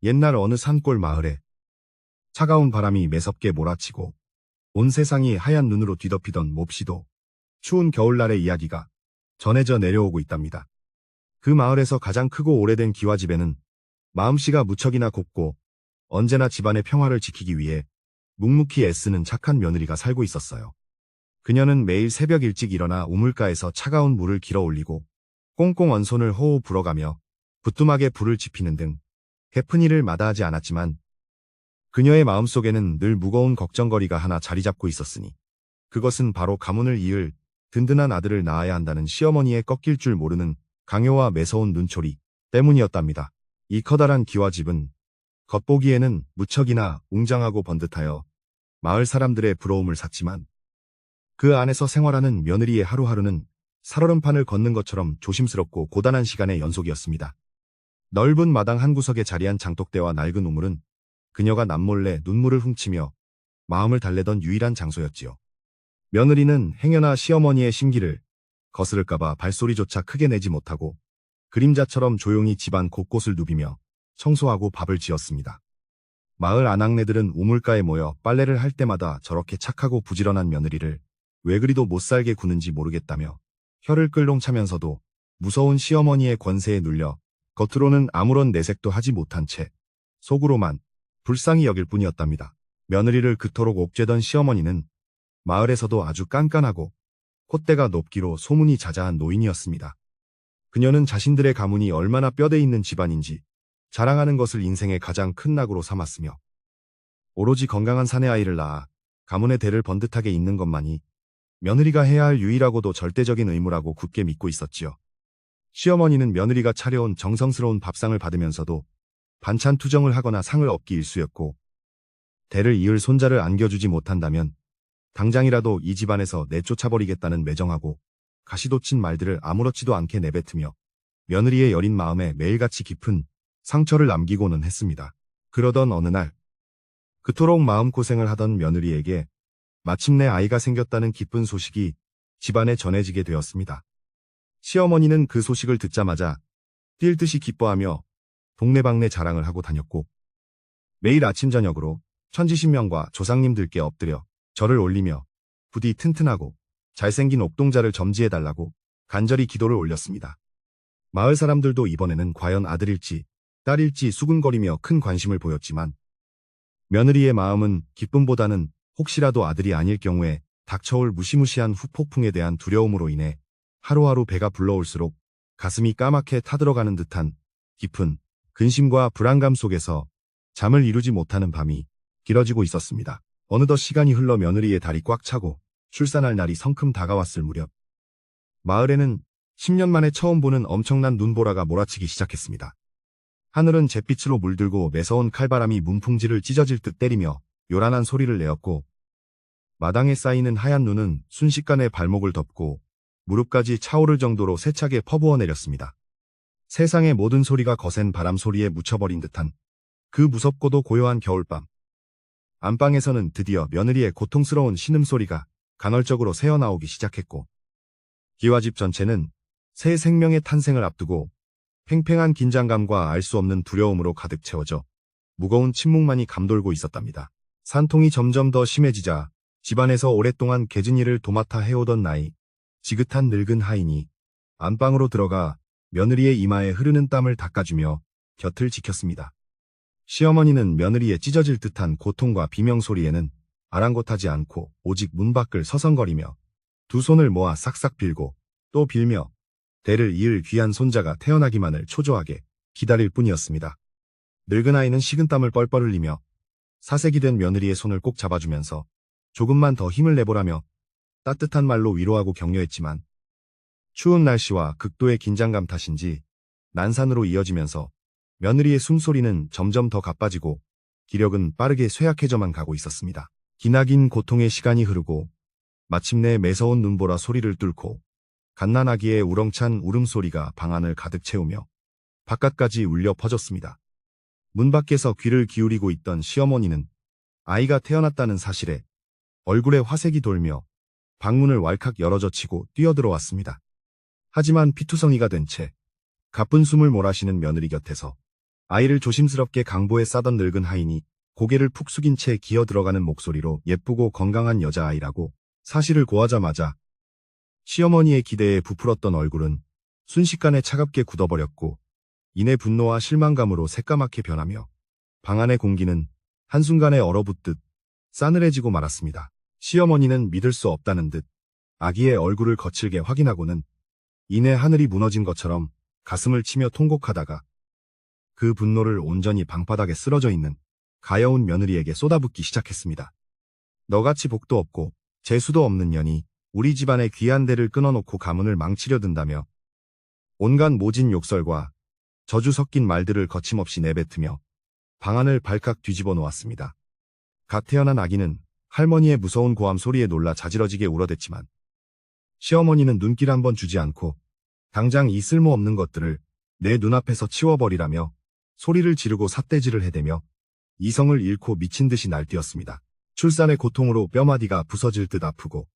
옛날 어느 산골 마을에 차가운 바람이 매섭게 몰아치고 온 세상이 하얀 눈으로 뒤덮이던 몹시도 추운 겨울날의 이야기가 전해져 내려오고 있답니다. 그 마을에서 가장 크고 오래된 기와집에는 마음씨가 무척이나 곱고 언제나 집안의 평화를 지키기 위해 묵묵히 애쓰는 착한 며느리가 살고 있었어요. 그녀는 매일 새벽 일찍 일어나 우물가에서 차가운 물을 길어 올리고 꽁꽁 언 손을 호호 불어가며 부뚜막에 불을 지피는 등 해픈 일을 마다하지 않았지만 그녀의 마음속에는 늘 무거운 걱정거리가 하나 자리 잡고 있었으니 그것은 바로 가문을 이을 든든한 아들을 낳아야 한다는 시어머니의 꺾일 줄 모르는 강요와 매서운 눈초리 때문이었답니다. 이 커다란 기와집은 겉보기에는 무척이나 웅장하고 번듯하여 마을 사람들의 부러움을 샀지만 그 안에서 생활하는 며느리의 하루하루는 살얼음판을 걷는 것처럼 조심스럽고 고단한 시간의 연속이었습니다. 넓은 마당 한 구석에 자리한 장독대와 낡은 우물은 그녀가 남몰래 눈물을 훔치며 마음을 달래던 유일한 장소였지요. 며느리는 행여나 시어머니의 심기를 거스를까봐 발소리조차 크게 내지 못하고 그림자처럼 조용히 집안 곳곳을 누비며 청소하고 밥을 지었습니다. 마을 아낙네들은 우물가에 모여 빨래를 할 때마다 저렇게 착하고 부지런한 며느리를 왜 그리도 못살게 구는지 모르겠다며 혀를 끌렁차면서도 무서운 시어머니의 권세에 눌려 겉으로는 아무런 내색도 하지 못한 채 속으로만 불쌍히 여길 뿐이었답니다. 며느리를 그토록 옥죄던 시어머니는 마을에서도 아주 깐깐하고 콧대가 높기로 소문이 자자한 노인이었습니다. 그녀는 자신들의 가문이 얼마나 뼈대 있는 집안인지 자랑하는 것을 인생의 가장 큰 낙으로 삼았으며 오로지 건강한 사내 아이를 낳아 가문의 대를 번듯하게 잇는 것만이 며느리가 해야 할 유일하고도 절대적인 의무라고 굳게 믿고 있었지요. 시어머니는 며느리가 차려온 정성스러운 밥상을 받으면서도 반찬 투정을 하거나 상을 얻기 일쑤였고 대를 이을 손자를 안겨주지 못한다면 당장이라도 이 집안에서 내쫓아버리겠다는 매정하고 가시돋친 말들을 아무렇지도 않게 내뱉으며 며느리의 여린 마음에 매일같이 깊은 상처를 남기고는 했습니다. 그러던 어느 날 그토록 마음고생을 하던 며느리에게 마침내 아이가 생겼다는 기쁜 소식이 집안에 전해지게 되었습니다. 시어머니는 그 소식을 듣자마자 뛸 듯이 기뻐하며 동네방네 자랑을 하고 다녔고 매일 아침 저녁으로 천지신명과 조상님들께 엎드려 절을 올리며 부디 튼튼하고 잘생긴 옥동자를 점지해달라고 간절히 기도를 올렸습니다. 마을 사람들도 이번에는 과연 아들일지 딸일지 수군거리며 큰 관심을 보였지만 며느리의 마음은 기쁨보다는 혹시라도 아들이 아닐 경우에 닥쳐올 무시무시한 후폭풍에 대한 두려움으로 인해 하루하루 배가 불러올수록 가슴이 까맣게 타들어가는 듯한 깊은 근심과 불안감 속에서 잠을 이루지 못하는 밤이 길어지고 있었습니다. 어느덧 시간이 흘러 며느리의 달이 꽉 차고 출산할 날이 성큼 다가왔을 무렵 마을에는 10년 만에 처음 보는 엄청난 눈보라가 몰아치기 시작했습니다. 하늘은 잿빛으로 물들고 매서운 칼바람이 문풍지를 찢어질 듯 때리며 요란한 소리를 내었고 마당에 쌓이는 하얀 눈은 순식간에 발목을 덮고 무릎까지 차오를 정도로 세차게 퍼부어 내렸습니다. 세상의 모든 소리가 거센 바람 소리에 묻혀버린 듯한 그 무섭고도 고요한 겨울밤. 안방에서는 드디어 며느리의 고통스러운 신음소리가 간헐적으로 새어나오기 시작했고 기와집 전체는 새 생명의 탄생을 앞두고 팽팽한 긴장감과 알 수 없는 두려움으로 가득 채워져 무거운 침묵만이 감돌고 있었답니다. 산통이 점점 더 심해지자 집안에서 오랫동안 개진 일을 도맡아 해오던 나이 지긋한 늙은 하인이 안방으로 들어가 며느리의 이마에 흐르는 땀을 닦아주며 곁을 지켰습니다. 시어머니는 며느리의 찢어질 듯한 고통과 비명소리에는 아랑곳하지 않고 오직 문 밖을 서성거리며 두 손을 모아 싹싹 빌고 또 빌며 대를 이을 귀한 손자가 태어나기만을 초조하게 기다릴 뿐이었습니다. 늙은 아이는 식은땀을 뻘뻘 흘리며 사색이 된 며느리의 손을 꼭 잡아주면서 조금만 더 힘을 내보라며 따뜻한 말로 위로하고 격려했지만 추운 날씨와 극도의 긴장감 탓인지 난산으로 이어지면서 며느리의 숨소리는 점점 더 가빠지고 기력은 빠르게 쇠약해져만 가고 있었습니다. 기나긴 고통의 시간이 흐르고 마침내 매서운 눈보라 소리를 뚫고 갓난아기의 우렁찬 울음소리가 방 안을 가득 채우며 바깥까지 울려 퍼졌습니다. 문 밖에서 귀를 기울이고 있던 시어머니는 아이가 태어났다는 사실에 얼굴에 화색이 돌며 방문을 왈칵 열어젖히고 뛰어들어왔습니다. 하지만 피투성이가 된 채 가쁜 숨을 몰아쉬는 며느리 곁에서 아이를 조심스럽게 강보에 싸던 늙은 하인이 고개를 푹 숙인 채 기어 들어가는 목소리로 예쁘고 건강한 여자아이라고 사실을 고하자마자 시어머니의 기대에 부풀었던 얼굴은 순식간에 차갑게 굳어버렸고 이내 분노와 실망감으로 새까맣게 변하며 방 안의 공기는 한순간에 얼어붙듯 싸늘해지고 말았습니다. 시어머니는 믿을 수 없다는 듯 아기의 얼굴을 거칠게 확인하고는 이내 하늘이 무너진 것처럼 가슴을 치며 통곡하다가 그 분노를 온전히 방바닥에 쓰러져 있는 가여운 며느리에게 쏟아붓기 시작했습니다. 너같이 복도 없고 재수도 없는 년이 우리 집안의 귀한 대를 끊어놓고 가문을 망치려 든다며 온갖 모진 욕설과 저주 섞인 말들을 거침없이 내뱉으며 방안을 발칵 뒤집어 놓았습니다. 갓 태어난 아기는 할머니의 무서운 고함 소리에 놀라 자지러지게 울어댔지만 시어머니는 눈길 한번 주지 않고 당장 이 쓸모없는 것들을 내 눈앞에서 치워버리라며 소리를 지르고 삿대질을 해대며 이성을 잃고 미친 듯이 날뛰었습니다. 출산의 고통으로 뼈마디가 부서질 듯 아프고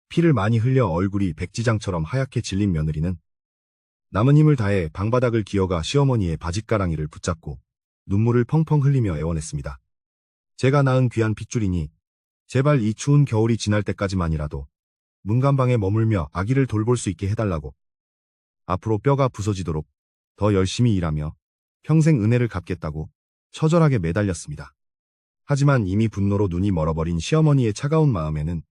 피를 많이 흘려 얼굴이 백지장처럼 하얗게 질린 며느리는 남은 힘을 다해 방바닥을 기어가 시어머니의 바짓가랑이를 붙잡고 눈물을 펑펑 흘리며 애원했습니다. 제가 낳은 귀한 핏줄이니 제발 이 추운 겨울이 지날 때까지만이라도 문간방에 머물며 아기를 돌볼 수 있게 해달라고 앞으로 뼈가 부서지도록 더 열심히 일하며 평생 은혜를 갚겠다고 처절하게 매달렸습니다. 하지만 이미 분노로 눈이 멀어버린 시어머니의 차가운 마음에는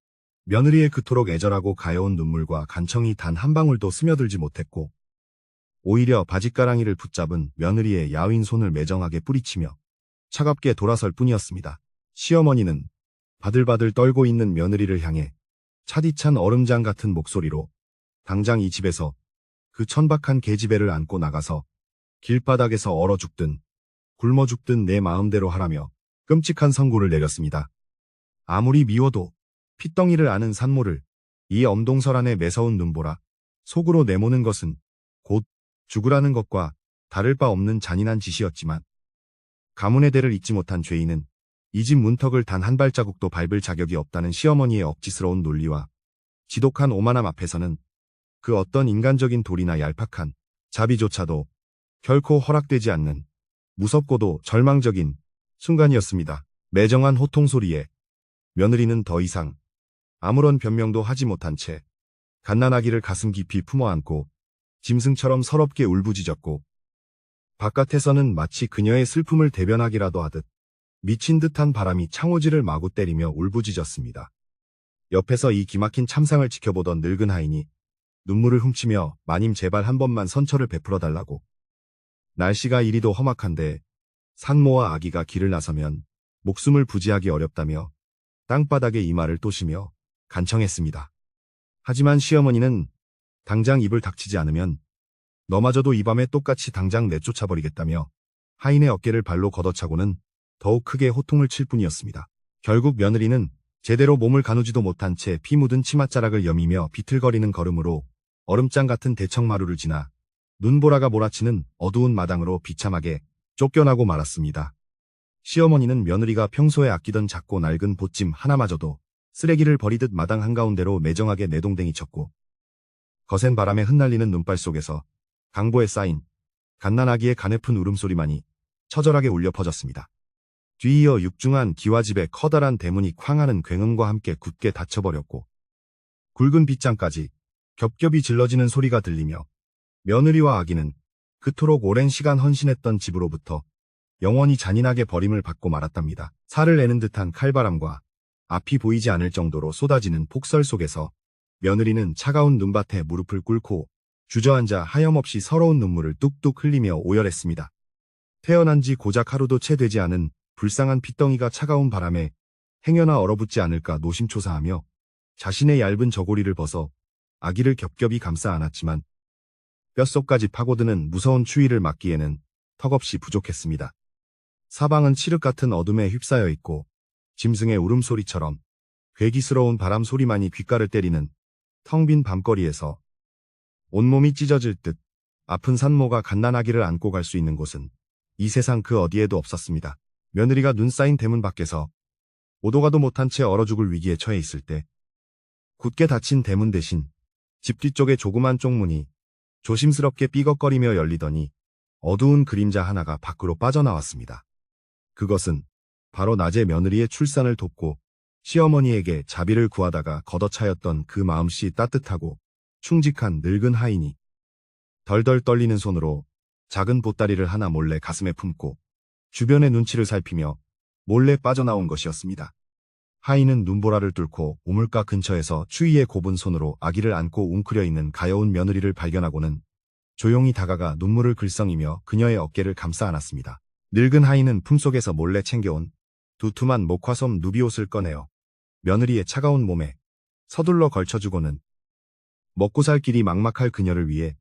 며느리의 그토록 애절하고 가여운 눈물과 간청이 단 한 방울도 스며들지 못했고 오히려 바짓가랑이를 붙잡은 며느리의 야윈 손을 매정하게 뿌리치며 차갑게 돌아설 뿐이었습니다. 시어머니는 바들바들 떨고 있는 며느리를 향해 차디찬 얼음장 같은 목소리로 당장 이 집에서 그 천박한 계집애를 안고 나가서 길바닥에서 얼어 죽든 굶어 죽든 내 마음대로 하라며 끔찍한 선고를 내렸습니다. 아무리 미워도 핏덩이를 아는 산모를 이 엄동설 안에 매서운 눈보라 속으로 내모는 것은 곧 죽으라는 것과 다를 바 없는 잔인한 짓이었지만 가문의 대를 잊지 못한 죄인은 이 집 문턱을 단 한 발자국도 밟을 자격이 없다는 시어머니의 억지스러운 논리와 지독한 오만함 앞에서는 그 어떤 인간적인 도리나 얄팍한 자비조차도 결코 허락되지 않는 무섭고도 절망적인 순간이었습니다. 매정한 호통 소리에 며느리는 더 이상 아무런 변명도 하지 못한 채 갓난아기를 가슴 깊이 품어안고 짐승처럼 서럽게 울부짖었고 바깥에서는 마치 그녀의 슬픔을 대변하기라도 하듯 미친 듯한 바람이 창호지를 마구 때리며 울부짖었습니다. 옆에서 이 기막힌 참상을 지켜보던 늙은 하인이 눈물을 훔치며 마님 제발 한 번만 선처를 베풀어 달라고 날씨가 이리도 험악한데 산모와 아기가 길을 나서면 목숨을 부지하기 어렵다며 땅바닥에 이마를 또시며 간청했습니다. 하지만 시어머니는 당장 입을 닥치지 않으면 너마저도 이 밤에 똑같이 당장 내쫓아버리겠다며 하인의 어깨를 발로 걷어차고는 더욱 크게 호통을 칠 뿐이었습니다. 결국 며느리는 제대로 몸을 가누지도 못한 채 피 묻은 치맛자락을 여미며 비틀거리는 걸음으로 얼음장 같은 대청마루를 지나 눈보라가 몰아치는 어두운 마당으로 비참하게 쫓겨나고 말았습니다. 시어머니는 며느리가 평소에 아끼던 작고 낡은 보찜 하나마저도 쓰레기를 버리듯 마당 한가운데로 매정하게 내동댕이 쳤고 거센 바람에 흩날리는 눈발 속에서 강보에 쌓인 갓난아기의 가냘픈 울음소리만이 처절하게 울려 퍼졌습니다. 뒤이어 육중한 기와집의 커다란 대문이 쾅하는 굉음과 함께 굳게 닫혀버렸고 굵은 빗장까지 겹겹이 질러지는 소리가 들리며 며느리와 아기는 그토록 오랜 시간 헌신했던 집으로부터 영원히 잔인하게 버림을 받고 말았답니다. 살을 내는 듯한 칼바람과 앞이 보이지 않을 정도로 쏟아지는 폭설 속에서 며느리는 차가운 눈밭에 무릎을 꿇고 주저앉아 하염없이 서러운 눈물을 뚝뚝 흘리며 오열했습니다. 태어난 지 고작 하루도 채 되지 않은 불쌍한 핏덩이가 차가운 바람에 행여나 얼어붙지 않을까 노심초사하며 자신의 얇은 저고리를 벗어 아기를 겹겹이 감싸 안았지만 뼛속까지 파고드는 무서운 추위를 막기에는 턱없이 부족했습니다. 사방은 칠흑 같은 어둠에 휩싸여 있고 짐승의 울음소리처럼 괴기스러운 바람 소리만이 귓가를 때리는 텅 빈 밤거리에서 온몸이 찢어질 듯 아픈 산모가 갓난아기를 안고 갈 수 있는 곳은 이 세상 그 어디에도 없었습니다. 며느리가 눈 쌓인 대문 밖에서 오도 가도 못한 채 얼어 죽을 위기에 처해 있을 때 굳게 닫힌 대문 대신 집 뒤쪽의 조그만 쪽문이 조심스럽게 삐걱거리며 열리더니 어두운 그림자 하나가 밖으로 빠져나왔습니다. 그것은 바로 낮에 며느리의 출산을 돕고 시어머니에게 자비를 구하다가 걷어차였던 그 마음씨 따뜻하고 충직한 늙은 하인이 덜덜 떨리는 손으로 작은 보따리를 하나 몰래 가슴에 품고 주변의 눈치를 살피며 몰래 빠져나온 것이었습니다. 하인은 눈보라를 뚫고 우물가 근처에서 추위에 곱은 손으로 아기를 안고 웅크려 있는 가여운 며느리를 발견하고는 조용히 다가가 눈물을 글썽이며 그녀의 어깨를 감싸 안았습니다. 늙은 하인은 품속에서 몰래 챙겨온 두툼한 목화솜 누비옷을 꺼내어 며느리의 차가운 몸에 서둘러 걸쳐주고는 먹고 살 길이 막막할 그녀를 위해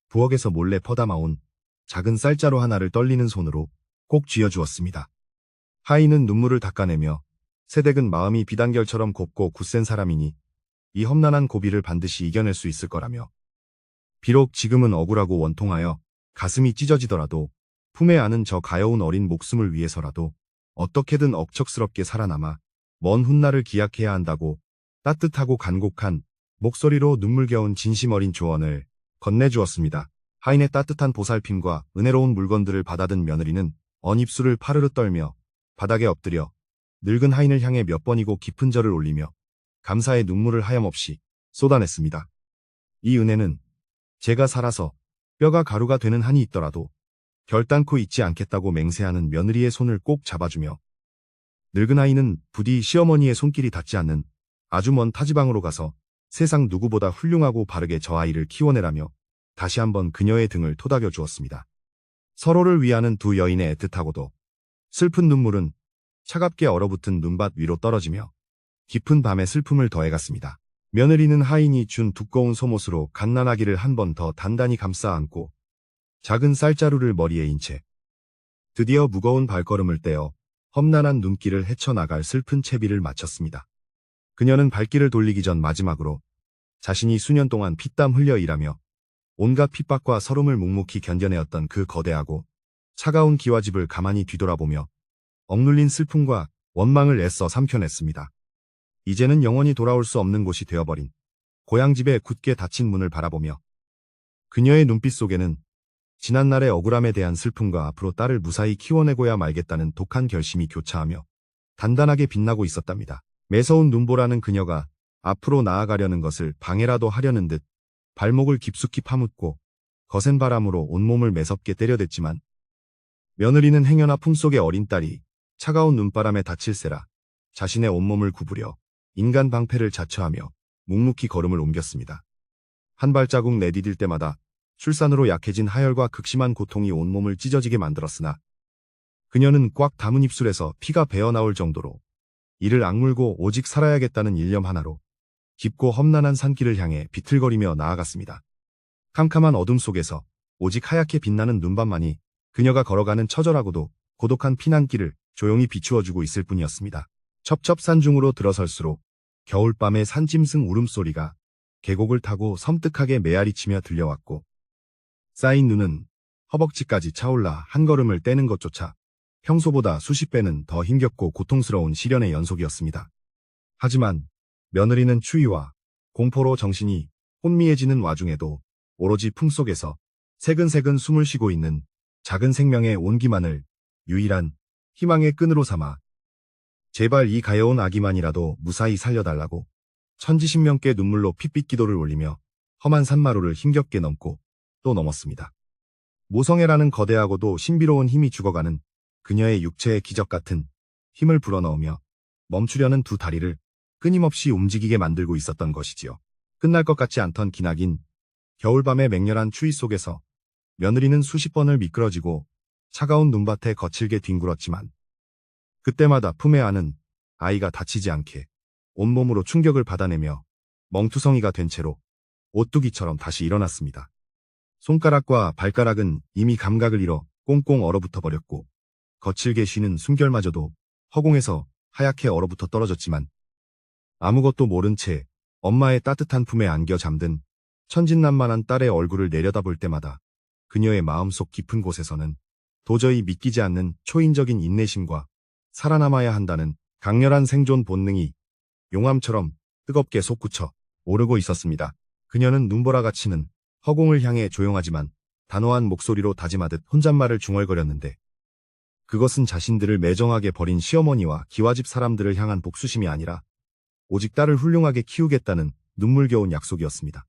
부엌에서 몰래 퍼담아온 작은 쌀자루 하나를 떨리는 손으로 꼭 쥐어주었습니다. 하인은 눈물을 닦아내며 새댁은 마음이 비단결처럼 곱고 굳센 사람이니 이 험난한 고비를 반드시 이겨낼 수 있을 거라며 비록 지금은 억울하고 원통하여 가슴이 찢어지더라도 품에 안은 저 가여운 어린 목숨을 위해서라도 어떻게든 억척스럽게 살아남아 먼 훗날을 기약해야 한다고 따뜻하고 간곡한 목소리로 눈물겨운 진심 어린 조언을 건네주었습니다. 하인의 따뜻한 보살핌과 은혜로운 물건들을 받아든 며느리는 언입술을 파르르 떨며 바닥에 엎드려 늙은 하인을 향해 몇 번이고 깊은 절을 올리며 감사의 눈물을 하염없이 쏟아냈습니다. 이 은혜는 제가 살아서 뼈가 가루가 되는 한이 있더라도 결단코 잊지 않겠다고 맹세하는 며느리의 손을 꼭 잡아주며 늙은 아이는 부디 시어머니의 손길이 닿지 않는 아주 먼 타지방으로 가서 세상 누구보다 훌륭하고 바르게 저 아이를 키워내라며 다시 한번 그녀의 등을 토닥여 주었습니다. 서로를 위하는 두 여인의 애틋하고도 슬픈 눈물은 차갑게 얼어붙은 눈밭 위로 떨어지며 깊은 밤의 슬픔을 더해갔습니다. 며느리는 하인이 준 두꺼운 솜옷으로 갓난아기를 한 번 더 단단히 감싸 안고 작은 쌀자루를 머리에 인 채 드디어 무거운 발걸음을 떼어 험난한 눈길을 헤쳐나갈 슬픈 채비를 마쳤습니다. 그녀는 발길을 돌리기 전 마지막으로 자신이 수년 동안 피땀 흘려 일하며 온갖 핍박과 서름을 묵묵히 견뎌내었던 그 거대하고 차가운 기와집을 가만히 뒤돌아보며 억눌린 슬픔과 원망을 애써 삼켜냈습니다. 이제는 영원히 돌아올 수 없는 곳이 되어버린 고향집의 굳게 닫힌 문을 바라보며 그녀의 눈빛 속에는 지난날의 억울함에 대한 슬픔과 앞으로 딸을 무사히 키워내고야 말겠다는 독한 결심이 교차하며 단단하게 빛나고 있었답니다. 매서운 눈보라는 그녀가 앞으로 나아가려는 것을 방해라도 하려는 듯 발목을 깊숙이 파묻고 거센 바람으로 온몸을 매섭게 때려댔지만 며느리는 행여나 품속의 어린 딸이 차가운 눈바람에 다칠세라 자신의 온몸을 구부려 인간 방패를 자처하며 묵묵히 걸음을 옮겼습니다. 한 발자국 내디딜 때마다 출산으로 약해진 하열과 극심한 고통이 온몸을 찢어지게 만들었으나 그녀는 꽉 담은 입술에서 피가 배어나올 정도로 이를 악물고 오직 살아야겠다는 일념 하나로 깊고 험난한 산길을 향해 비틀거리며 나아갔습니다. 캄캄한 어둠 속에서 오직 하얗게 빛나는 눈밭만이 그녀가 걸어가는 처절하고도 고독한 피난길을 조용히 비추어주고 있을 뿐이었습니다. 첩첩산중으로 들어설수록 겨울밤의 산짐승 울음소리가 계곡을 타고 섬뜩하게 메아리치며 들려왔고 쌓인 눈은 허벅지까지 차올라 한 걸음을 떼는 것조차 평소보다 수십 배는 더 힘겹고 고통스러운 시련의 연속이었습니다. 하지만 며느리는 추위와 공포로 정신이 혼미해지는 와중에도 오로지 품속에서 새근새근 숨을 쉬고 있는 작은 생명의 온기만을 유일한 희망의 끈으로 삼아 제발 이 가여운 아기만이라도 무사히 살려달라고 천지신명께 눈물로 핏빛 기도를 올리며 험한 산마루를 힘겹게 넘고 또 넘었습니다. 모성애라는 거대하고도 신비로운 힘이 죽어가는 그녀의 육체의 기적 같은 힘을 불어넣으며 멈추려는 두 다리를 끊임없이 움직이게 만들고 있었던 것이지요. 끝날 것 같지 않던 기나긴 겨울밤의 맹렬한 추위 속에서 며느리는 수십 번을 미끄러지고 차가운 눈밭에 거칠게 뒹굴었지만 그때마다 품에 안은 아이가 다치지 않게 온몸으로 충격을 받아내며 멍투성이가 된 채로 오뚜기처럼 다시 일어났습니다. 손가락과 발가락은 이미 감각을 잃어 꽁꽁 얼어붙어 버렸고 거칠게 쉬는 숨결마저도 허공에서 하얗게 얼어붙어 떨어졌지만 아무것도 모른 채 엄마의 따뜻한 품에 안겨 잠든 천진난만한 딸의 얼굴을 내려다볼 때마다 그녀의 마음속 깊은 곳에서는 도저히 믿기지 않는 초인적인 인내심과 살아남아야 한다는 강렬한 생존 본능이 용암처럼 뜨겁게 솟구쳐 오르고 있었습니다. 그녀는 눈보라가 치는 허공을 향해 조용하지만 단호한 목소리로 다짐하듯 혼잣말을 중얼거렸는데 그것은 자신들을 매정하게 버린 시어머니와 기와집 사람들을 향한 복수심이 아니라 오직 딸을 훌륭하게 키우겠다는 눈물겨운 약속이었습니다.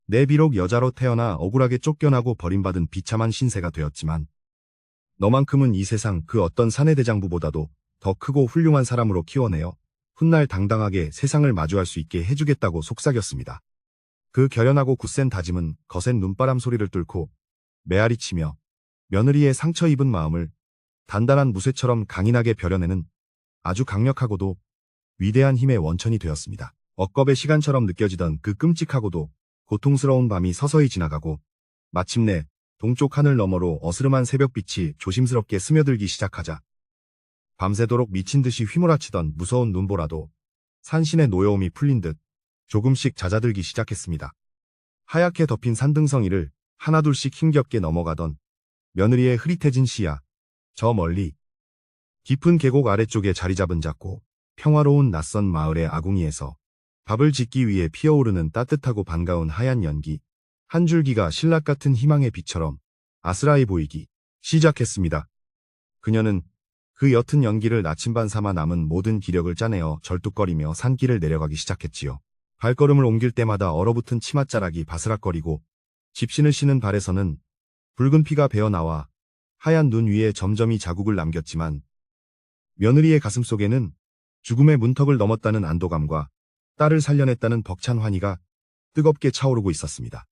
내 비록 여자로 태어나 억울하게 쫓겨나고 버림받은 비참한 신세가 되었지만 너만큼은 이 세상 그 어떤 사내대장부보다도 더 크고 훌륭한 사람으로 키워내어 훗날 당당하게 세상을 마주할 수 있게 해주겠다고 속삭였습니다. 그 결연하고 굳센 다짐은 거센 눈바람 소리를 뚫고 메아리치며 며느리의 상처 입은 마음을 단단한 무쇠처럼 강인하게 벼려내는 아주 강력하고도 위대한 힘의 원천이 되었습니다. 억겁의 시간처럼 느껴지던 그 끔찍하고도 고통스러운 밤이 서서히 지나가고 마침내 동쪽 하늘 너머로 어스름한 새벽빛이 조심스럽게 스며들기 시작하자 밤새도록 미친 듯이 휘몰아치던 무서운 눈보라도 산신의 노여움이 풀린 듯 조금씩 잦아들기 시작했습니다. 하얗게 덮인 산등성 위를 하나둘씩 힘겹게 넘어가던 며느리의 흐릿해진 시야, 저 멀리 깊은 계곡 아래쪽에 자리 잡은 작고 평화로운 낯선 마을의 아궁이에서 밥을 짓기 위해 피어오르는 따뜻하고 반가운 하얀 연기, 한 줄기가 신락 같은 희망의 빛처럼 아스라이 보이기 시작했습니다. 그녀는 그 옅은 연기를 나침반 삼아 남은 모든 기력을 짜내어 절뚝거리며 산길을 내려가기 시작했지요. 발걸음을 옮길 때마다 얼어붙은 치맛자락이 바스락거리고 집신을 신은 발에서는 붉은 피가 배어나와 하얀 눈 위에 점점이 자국을 남겼지만 며느리의 가슴속에는 죽음의 문턱을 넘었다는 안도감과 딸을 살려냈다는 벅찬 환희가 뜨겁게 차오르고 있었습니다.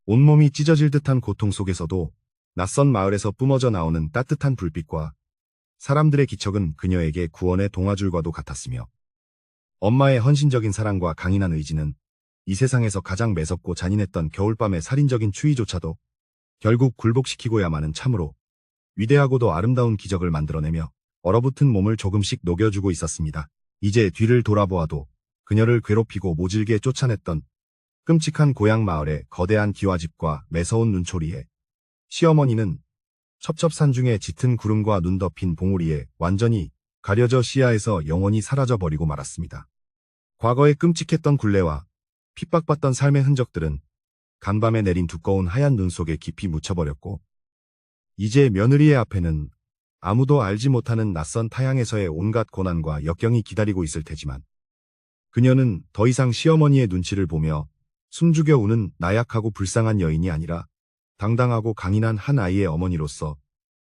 온몸이 찢어질 듯한 고통 속에서도 낯선 마을에서 뿜어져 나오는 따뜻한 불빛과 사람들의 기척은 그녀에게 구원의 동화줄과도 같았으며 엄마의 헌신적인 사랑과 강인한 의지는 이 세상에서 가장 매섭고 잔인했던 겨울밤의 살인적인 추위조차도 결국 굴복시키고야마는 참으로 위대하고도 아름다운 기적을 만들어내며 얼어붙은 몸을 조금씩 녹여주고 있었습니다. 이제 뒤를 돌아보아도 그녀를 괴롭히고 모질게 쫓아냈던 끔찍한 고향 마을의 거대한 기와집과 매서운 눈초리에 시어머니는 첩첩산중에 짙은 구름과 눈 덮인 봉우리에 완전히 가려져 시야에서 영원히 사라져버리고 말았습니다. 과거의 끔찍했던 굴레와 핍박받던 삶의 흔적들은 간밤에 내린 두꺼운 하얀 눈 속에 깊이 묻혀버렸고 이제 며느리의 앞에는 아무도 알지 못하는 낯선 타향에서의 온갖 고난과 역경이 기다리고 있을 테지만 그녀는 더 이상 시어머니의 눈치를 보며 숨죽여 우는 나약하고 불쌍한 여인이 아니라 당당하고 강인한 한 아이의 어머니로서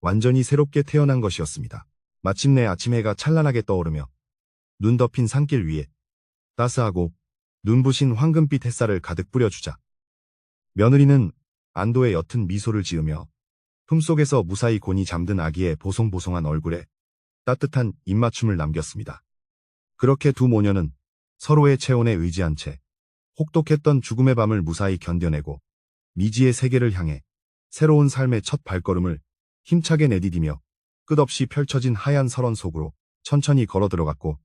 완전히 새롭게 태어난 것이었습니다. 마침내 아침 해가 찬란하게 떠오르며 눈 덮인 산길 위에 따스하고 눈부신 황금빛 햇살을 가득 뿌려주자 며느리는 안도의 옅은 미소를 지으며 품속에서 무사히 곤히 잠든 아기의 보송보송한 얼굴에 따뜻한 입맞춤을 남겼습니다. 그렇게 두 모녀는 서로의 체온에 의지한 채 혹독했던 죽음의 밤을 무사히 견뎌내고 미지의 세계를 향해 새로운 삶의 첫 발걸음을 힘차게 내디디며 끝없이 펼쳐진 하얀 설원 속으로 천천히 걸어 들어갔고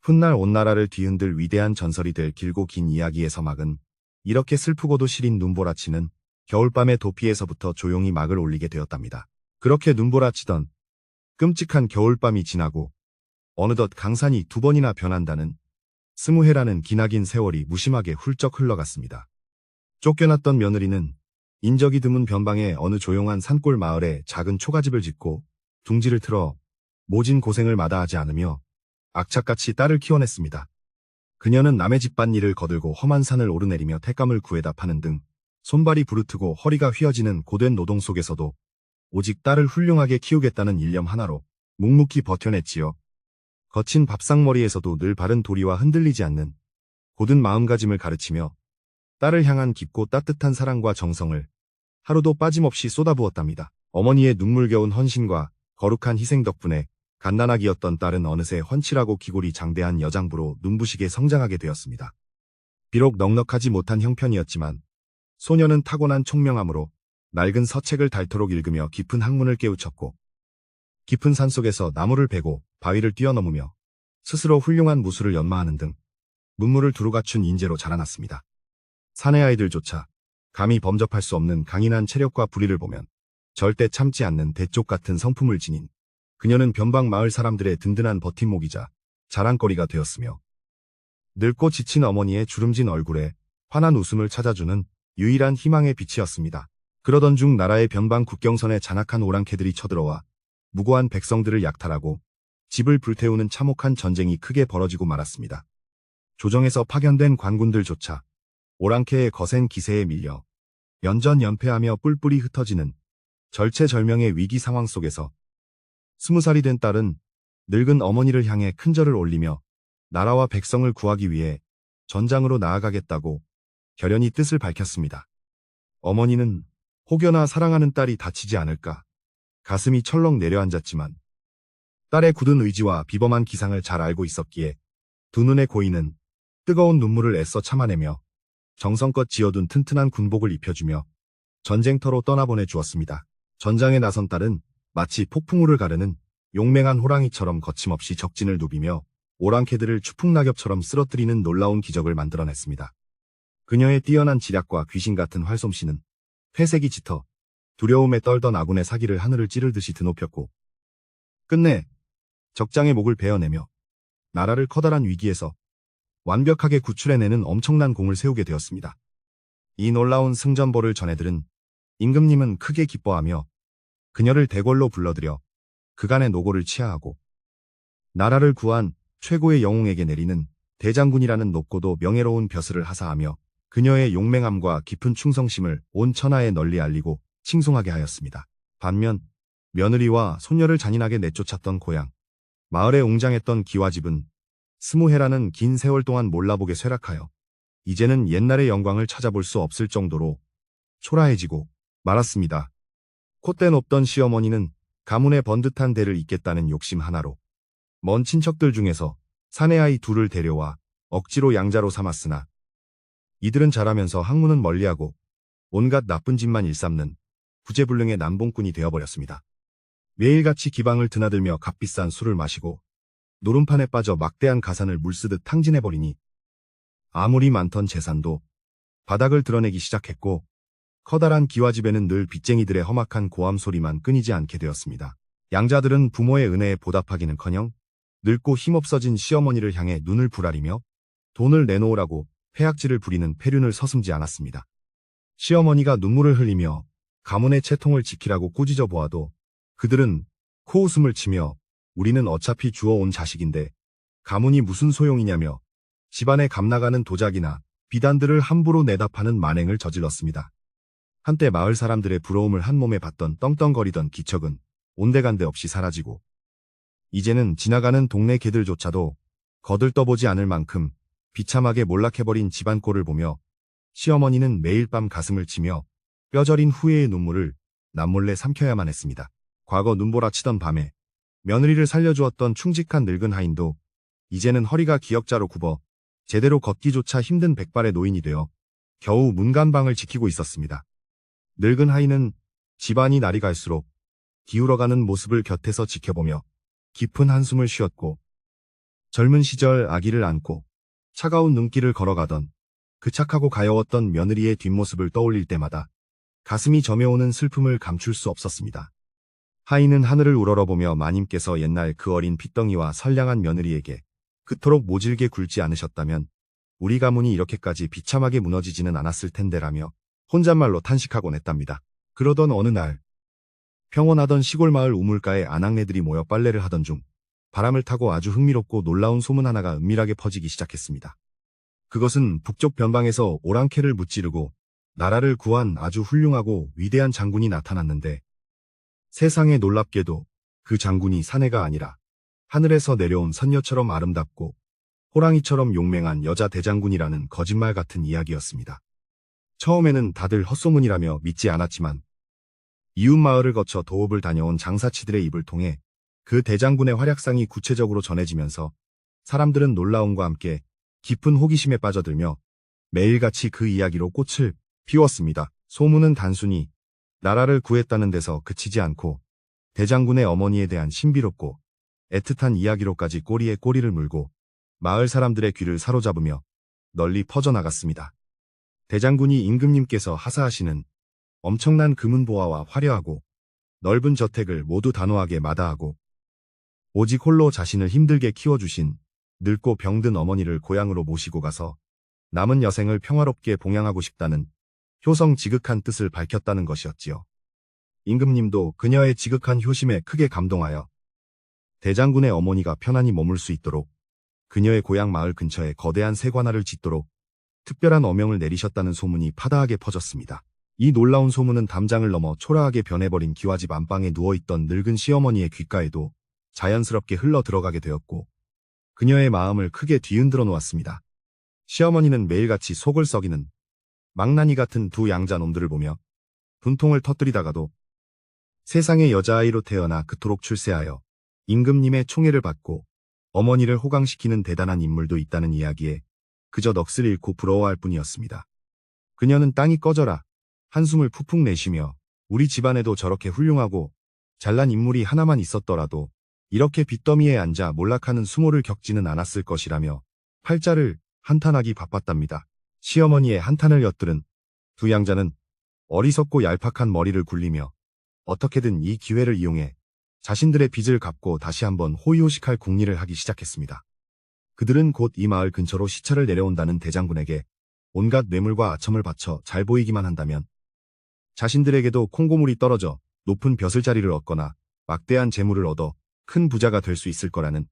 훗날 온 나라를 뒤흔들 위대한 전설이 될 길고 긴 이야기의 서막은 이렇게 슬프고도 시린 눈보라치는 겨울밤의 도피에서부터 조용히 막을 올리게 되었답니다. 그렇게 눈보라치던 끔찍한 겨울밤이 지나고 어느덧 강산이 두 번이나 변한다는 20해라는 기나긴 세월이 무심하게 훌쩍 흘러갔습니다. 쫓겨났던 며느리는 인적이 드문 변방의 어느 조용한 산골 마을에 작은 초가집을 짓고 둥지를 틀어 모진 고생을 마다하지 않으며 악착같이 딸을 키워냈습니다. 그녀는 남의 집밭일을 거들고 험한 산을 오르내리며 택감을 구해다 파는 등 손발이 부르트고 허리가 휘어지는 고된 노동 속에서도 오직 딸을 훌륭하게 키우겠다는 일념 하나로 묵묵히 버텨냈지요. 거친 밥상머리에서도 늘 바른 도리와 흔들리지 않는 고든 마음가짐을 가르치며 딸을 향한 깊고 따뜻한 사랑과 정성을 하루도 빠짐없이 쏟아부었답니다. 어머니의 눈물겨운 헌신과 거룩한 희생 덕분에 갓난아기였던 딸은 어느새 훤칠하고 기골이 장대한 여장부로 눈부시게 성장하게 되었습니다. 비록 넉넉하지 못한 형편이었지만 소녀는 타고난 총명함으로 낡은 서책을 닳도록 읽으며 깊은 학문을 깨우쳤고 깊은 산속에서 나무를 베고 바위를 뛰어넘으며 스스로 훌륭한 무술을 연마하는 등 문물을 두루 갖춘 인재로 자라났습니다. 사내 아이들조차 감히 범접할 수 없는 강인한 체력과 부리를 보면 절대 참지 않는 대쪽 같은 성품을 지닌 그녀는 변방 마을 사람들의 든든한 버팀목이자 자랑거리가 되었으며 늙고 지친 어머니의 주름진 얼굴에 환한 웃음을 찾아주는 유일한 희망의 빛이었습니다. 그러던 중 나라의 변방 국경선에 잔악한 오랑캐들이 쳐들어와 무고한 백성들을 약탈하고 집을 불태우는 참혹한 전쟁이 크게 벌어지고 말았습니다. 조정에서 파견된 관군들조차 오랑캐의 거센 기세에 밀려 연전연패하며 뿔뿔이 흩어지는 절체절명의 위기 상황 속에서 20살이 된 딸은 늙은 어머니를 향해 큰절을 올리며 나라와 백성을 구하기 위해 전장으로 나아가겠다고 결연히 뜻을 밝혔습니다. 어머니는 혹여나 사랑하는 딸이 다치지 않을까 가슴이 철렁 내려앉았지만 딸의 굳은 의지와 비범한 기상을 잘 알고 있었기에 두 눈에 고이는 뜨거운 눈물을 애써 참아내며 정성껏 지어둔 튼튼한 군복을 입혀주며 전쟁터로 떠나보내 주었습니다. 전장에 나선 딸은 마치 폭풍우를 가르는 용맹한 호랑이처럼 거침없이 적진을 누비며 오랑캐들을 추풍낙엽처럼 쓰러뜨리는 놀라운 기적을 만들어냈습니다. 그녀의 뛰어난 지략과 귀신 같은 활솜씨는 회색이 짙어 두려움에 떨던 아군의 사기를 하늘을 찌르듯이 드높였고 끝내 적장의 목을 베어내며 나라를 커다란 위기에서 완벽하게 구출해내는 엄청난 공을 세우게 되었습니다. 이 놀라운 승전보를 전해들은 임금님은 크게 기뻐하며 그녀를 대궐로 불러들여 그간의 노고를 치하하고 나라를 구한 최고의 영웅에게 내리는 대장군이라는 높고도 명예로운 벼슬을 하사하며 그녀의 용맹함과 깊은 충성심을 온 천하에 널리 알리고 칭송하게 하였습니다. 반면 며느리와 손녀를 잔인하게 내쫓았던 고향, 마을에 웅장했던 기와집은 20해라는 긴 세월 동안 몰라보게 쇠락하여 이제는 옛날의 영광을 찾아볼 수 없을 정도로 초라해지고 말았습니다. 콧대 높던 시어머니는 가문의 번듯한 대를 잇겠다는 욕심 하나로 먼 친척들 중에서 사내아이 둘을 데려와 억지로 양자로 삼았으나 이들은 자라면서 학문은 멀리하고 온갖 나쁜 짓만 일삼는 구제불능의 남봉꾼이 되어버렸습니다. 매일같이 기방을 드나들며 값비싼 술을 마시고 노름판에 빠져 막대한 가산을 물쓰듯 탕진해버리니 아무리 많던 재산도 바닥을 드러내기 시작했고 커다란 기와집에는 늘 빚쟁이들의 험악한 고함 소리만 끊이지 않게 되었습니다. 양자들은 부모의 은혜에 보답하기는커녕 늙고 힘없어진 시어머니를 향해 눈을 부라리며 돈을 내놓으라고 폐악질을 부리는 폐륜을 서슴지 않았습니다. 시어머니가 눈물을 흘리며 가문의 채통을 지키라고 꾸짖어 보아도 그들은 코웃음을 치며 우리는 어차피 주워온 자식인데 가문이 무슨 소용이냐며 집안에 감나가는 도자기나 비단들을 함부로 내다 파는 만행을 저질렀습니다. 한때 마을 사람들의 부러움을 한 몸에 받던 떵떵거리던 기척은 온데간데 없이 사라지고 이제는 지나가는 동네 개들조차도 거들떠보지 않을 만큼 비참하게 몰락해버린 집안 꼴을 보며 시어머니는 매일 밤 가슴을 치며 뼈저린 후회의 눈물을 남몰래 삼켜야만 했습니다. 과거 눈보라치던 밤에 며느리를 살려주었던 충직한 늙은 하인도 이제는 허리가 기역자로 굽어 제대로 걷기조차 힘든 백발의 노인이 되어 겨우 문간방을 지키고 있었습니다. 늙은 하인은 집안이 날이 갈수록 기울어가는 모습을 곁에서 지켜보며 깊은 한숨을 쉬었고 젊은 시절 아기를 안고 차가운 눈길을 걸어가던 그 착하고 가여웠던 며느리의 뒷모습을 떠올릴 때마다 가슴이 저며오는 슬픔을 감출 수 없었습니다. 하인은 하늘을 우러러보며 마님께서 옛날 그 어린 핏덩이와 선량한 며느리에게 그토록 모질게 굴지 않으셨다면 우리 가문이 이렇게까지 비참하게 무너지지는 않았을 텐데라며 혼잣말로 탄식하곤 했답니다. 그러던 어느 날 평온하던 시골 마을 우물가에 아낙네들이 모여 빨래를 하던 중 바람을 타고 아주 흥미롭고 놀라운 소문 하나가 은밀하게 퍼지기 시작했습니다. 그것은 북쪽 변방에서 오랑캐를 무찌르고 나라를 구한 아주 훌륭하고 위대한 장군이 나타났는데 세상에 놀랍게도 그 장군이 사내가 아니라 하늘에서 내려온 선녀처럼 아름답고 호랑이처럼 용맹한 여자 대장군이라는 거짓말 같은 이야기였습니다. 처음에는 다들 헛소문이라며 믿지 않았지만 이웃 마을을 거쳐 도읍을 다녀온 장사치들의 입을 통해 그 대장군의 활약상이 구체적으로 전해지면서 사람들은 놀라움과 함께 깊은 호기심에 빠져들며 매일같이 그 이야기로 꽃을 피웠습니다. 소문은 단순히 나라를 구했다는 데서 그치지 않고 대장군의 어머니에 대한 신비롭고 애틋한 이야기로까지 꼬리에 꼬리를 물고 마을 사람들의 귀를 사로잡으며 널리 퍼져나갔습니다. 대장군이 임금님께서 하사하시는 엄청난 금은보화와 화려하고 넓은 저택을 모두 단호하게 마다하고 오직 홀로 자신을 힘들게 키워주신 늙고 병든 어머니를 고향으로 모시고 가서 남은 여생을 평화롭게 봉양하고 싶다는 효성 지극한 뜻을 밝혔다는 것이었지요. 임금님도 그녀의 지극한 효심에 크게 감동하여 대장군의 어머니가 편안히 머물 수 있도록 그녀의 고향 마을 근처에 거대한 세관화를 짓도록 특별한 어명을 내리셨다는 소문이 파다하게 퍼졌습니다. 이 놀라운 소문은 담장을 넘어 초라하게 변해버린 기와집 안방에 누워있던 늙은 시어머니의 귓가에도 자연스럽게 흘러 들어가게 되었고 그녀의 마음을 크게 뒤흔들어 놓았습니다. 시어머니는 매일같이 속을 썩이는 망나니 같은 두 양자 놈들을 보며 분통을 터뜨리다가도 세상의 여자아이로 태어나 그토록 출세하여 임금님의 총애를 받고 어머니를 호강시키는 대단한 인물도 있다는 이야기에 그저 넋을 잃고 부러워할 뿐이었습니다. 그녀는 땅이 꺼져라 한숨을 푹푹 내쉬며 우리 집안에도 저렇게 훌륭하고 잘난 인물이 하나만 있었더라도 이렇게 빚더미에 앉아 몰락하는 수모를 겪지는 않았을 것이라며 팔자를 한탄하기 바빴답니다. 시어머니의 한탄을 엿들은 두 양자는 어리석고 얄팍한 머리를 굴리며 어떻게든 이 기회를 이용해 자신들의 빚을 갚고 다시 한번 호의호식할 궁리를 하기 시작했습니다. 그들은 곧 이 마을 근처로 시차를 내려온다는 대장군에게 온갖 뇌물과 아첨을 바쳐 잘 보이기만 한다면 자신들에게도 콩고물이 떨어져 높은 벼슬자리를 얻거나 막대한 재물을 얻어 큰 부자가 될 수 있을 거라는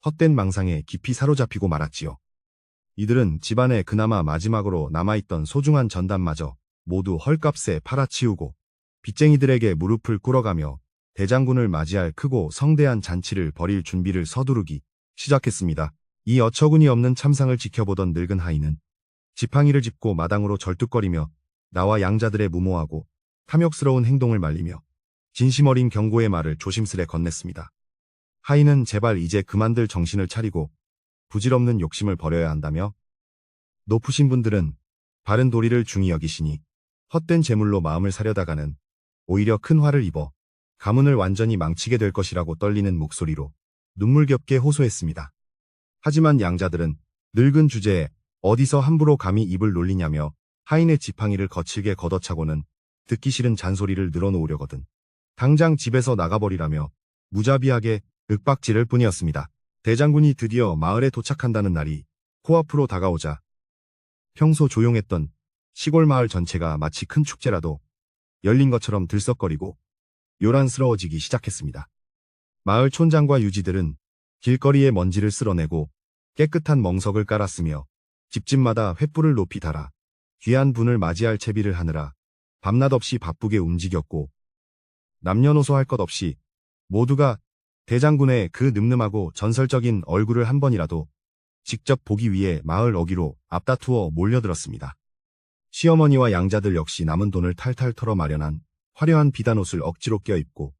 헛된 망상에 깊이 사로잡히고 말았지요. 이들은 집안에 그나마 마지막으로 남아있던 소중한 전단마저 모두 헐값에 팔아치우고 빚쟁이들에게 무릎을 꿇어가며 대장군을 맞이할 크고 성대한 잔치를 벌일 준비를 서두르기 시작했습니다. 이 어처구니 없는 참상을 지켜보던 늙은 하인은 지팡이를 짚고 마당으로 절뚝거리며 나와 양자들의 무모하고 탐욕스러운 행동을 말리며 진심 어린 경고의 말을 조심스레 건넸습니다. 하인은 제발 이제 그만들 정신을 차리고 부질없는 욕심을 버려야 한다며 높으신 분들은 바른 도리를 중히 여기시니 헛된 재물로 마음을 사려다가는 오히려 큰 화를 입어 가문을 완전히 망치게 될 것이라고 떨리는 목소리로 눈물겹게 호소했습니다. 하지만 양자들은 늙은 주제에 어디서 함부로 감히 입을 놀리냐며 하인의 지팡이를 거칠게 걷어차고는 듣기 싫은 잔소리를 늘어놓으려거든 당장 집에서 나가버리라며 무자비하게 윽박지를 뿐이었습니다. 대장군이 드디어 마을에 도착한다는 날이 코앞으로 다가오자 평소 조용했던 시골 마을 전체가 마치 큰 축제라도 열린 것처럼 들썩거리고 요란스러워지기 시작했습니다. 마을 촌장과 유지들은 길거리에 먼지를 쓸어내고 깨끗한 멍석을 깔았으며 집집마다 횃불을 높이 달아 귀한 분을 맞이할 채비를 하느라 밤낮 없이 바쁘게 움직였고 남녀노소 할 것 없이 모두가 대장군의 그 늠름하고 전설적인 얼굴을 한 번이라도 직접 보기 위해 마을 어귀로 앞다투어 몰려들었습니다. 시어머니와 양자들 역시 남은 돈을 탈탈 털어 마련한 화려한 비단옷을 억지로 껴입고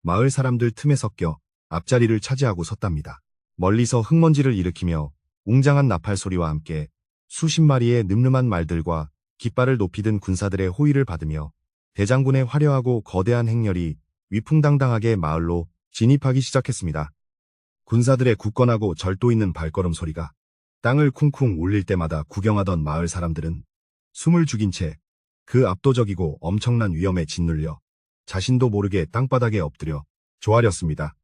마을 사람들 틈에 섞여 앞자리를 차지하고 섰답니다. 멀리서 흙먼지를 일으키며 웅장한 나팔 소리와 함께 수십 마리의 늠름한 말들과 깃발을 높이 든 군사들의 호의를 받으며 대장군의 화려하고 거대한 행렬이 위풍당당하게 마을로 진입하기 시작했습니다. 군사들의 굳건하고 절도 있는 발걸음 소리가 땅을 쿵쿵 울릴 때마다 구경하던 마을 사람들은 숨을 죽인 채 그 압도적이고 엄청난 위험에 짓눌려 자신도 모르게 땅바닥에 엎드려 조아렸습니다.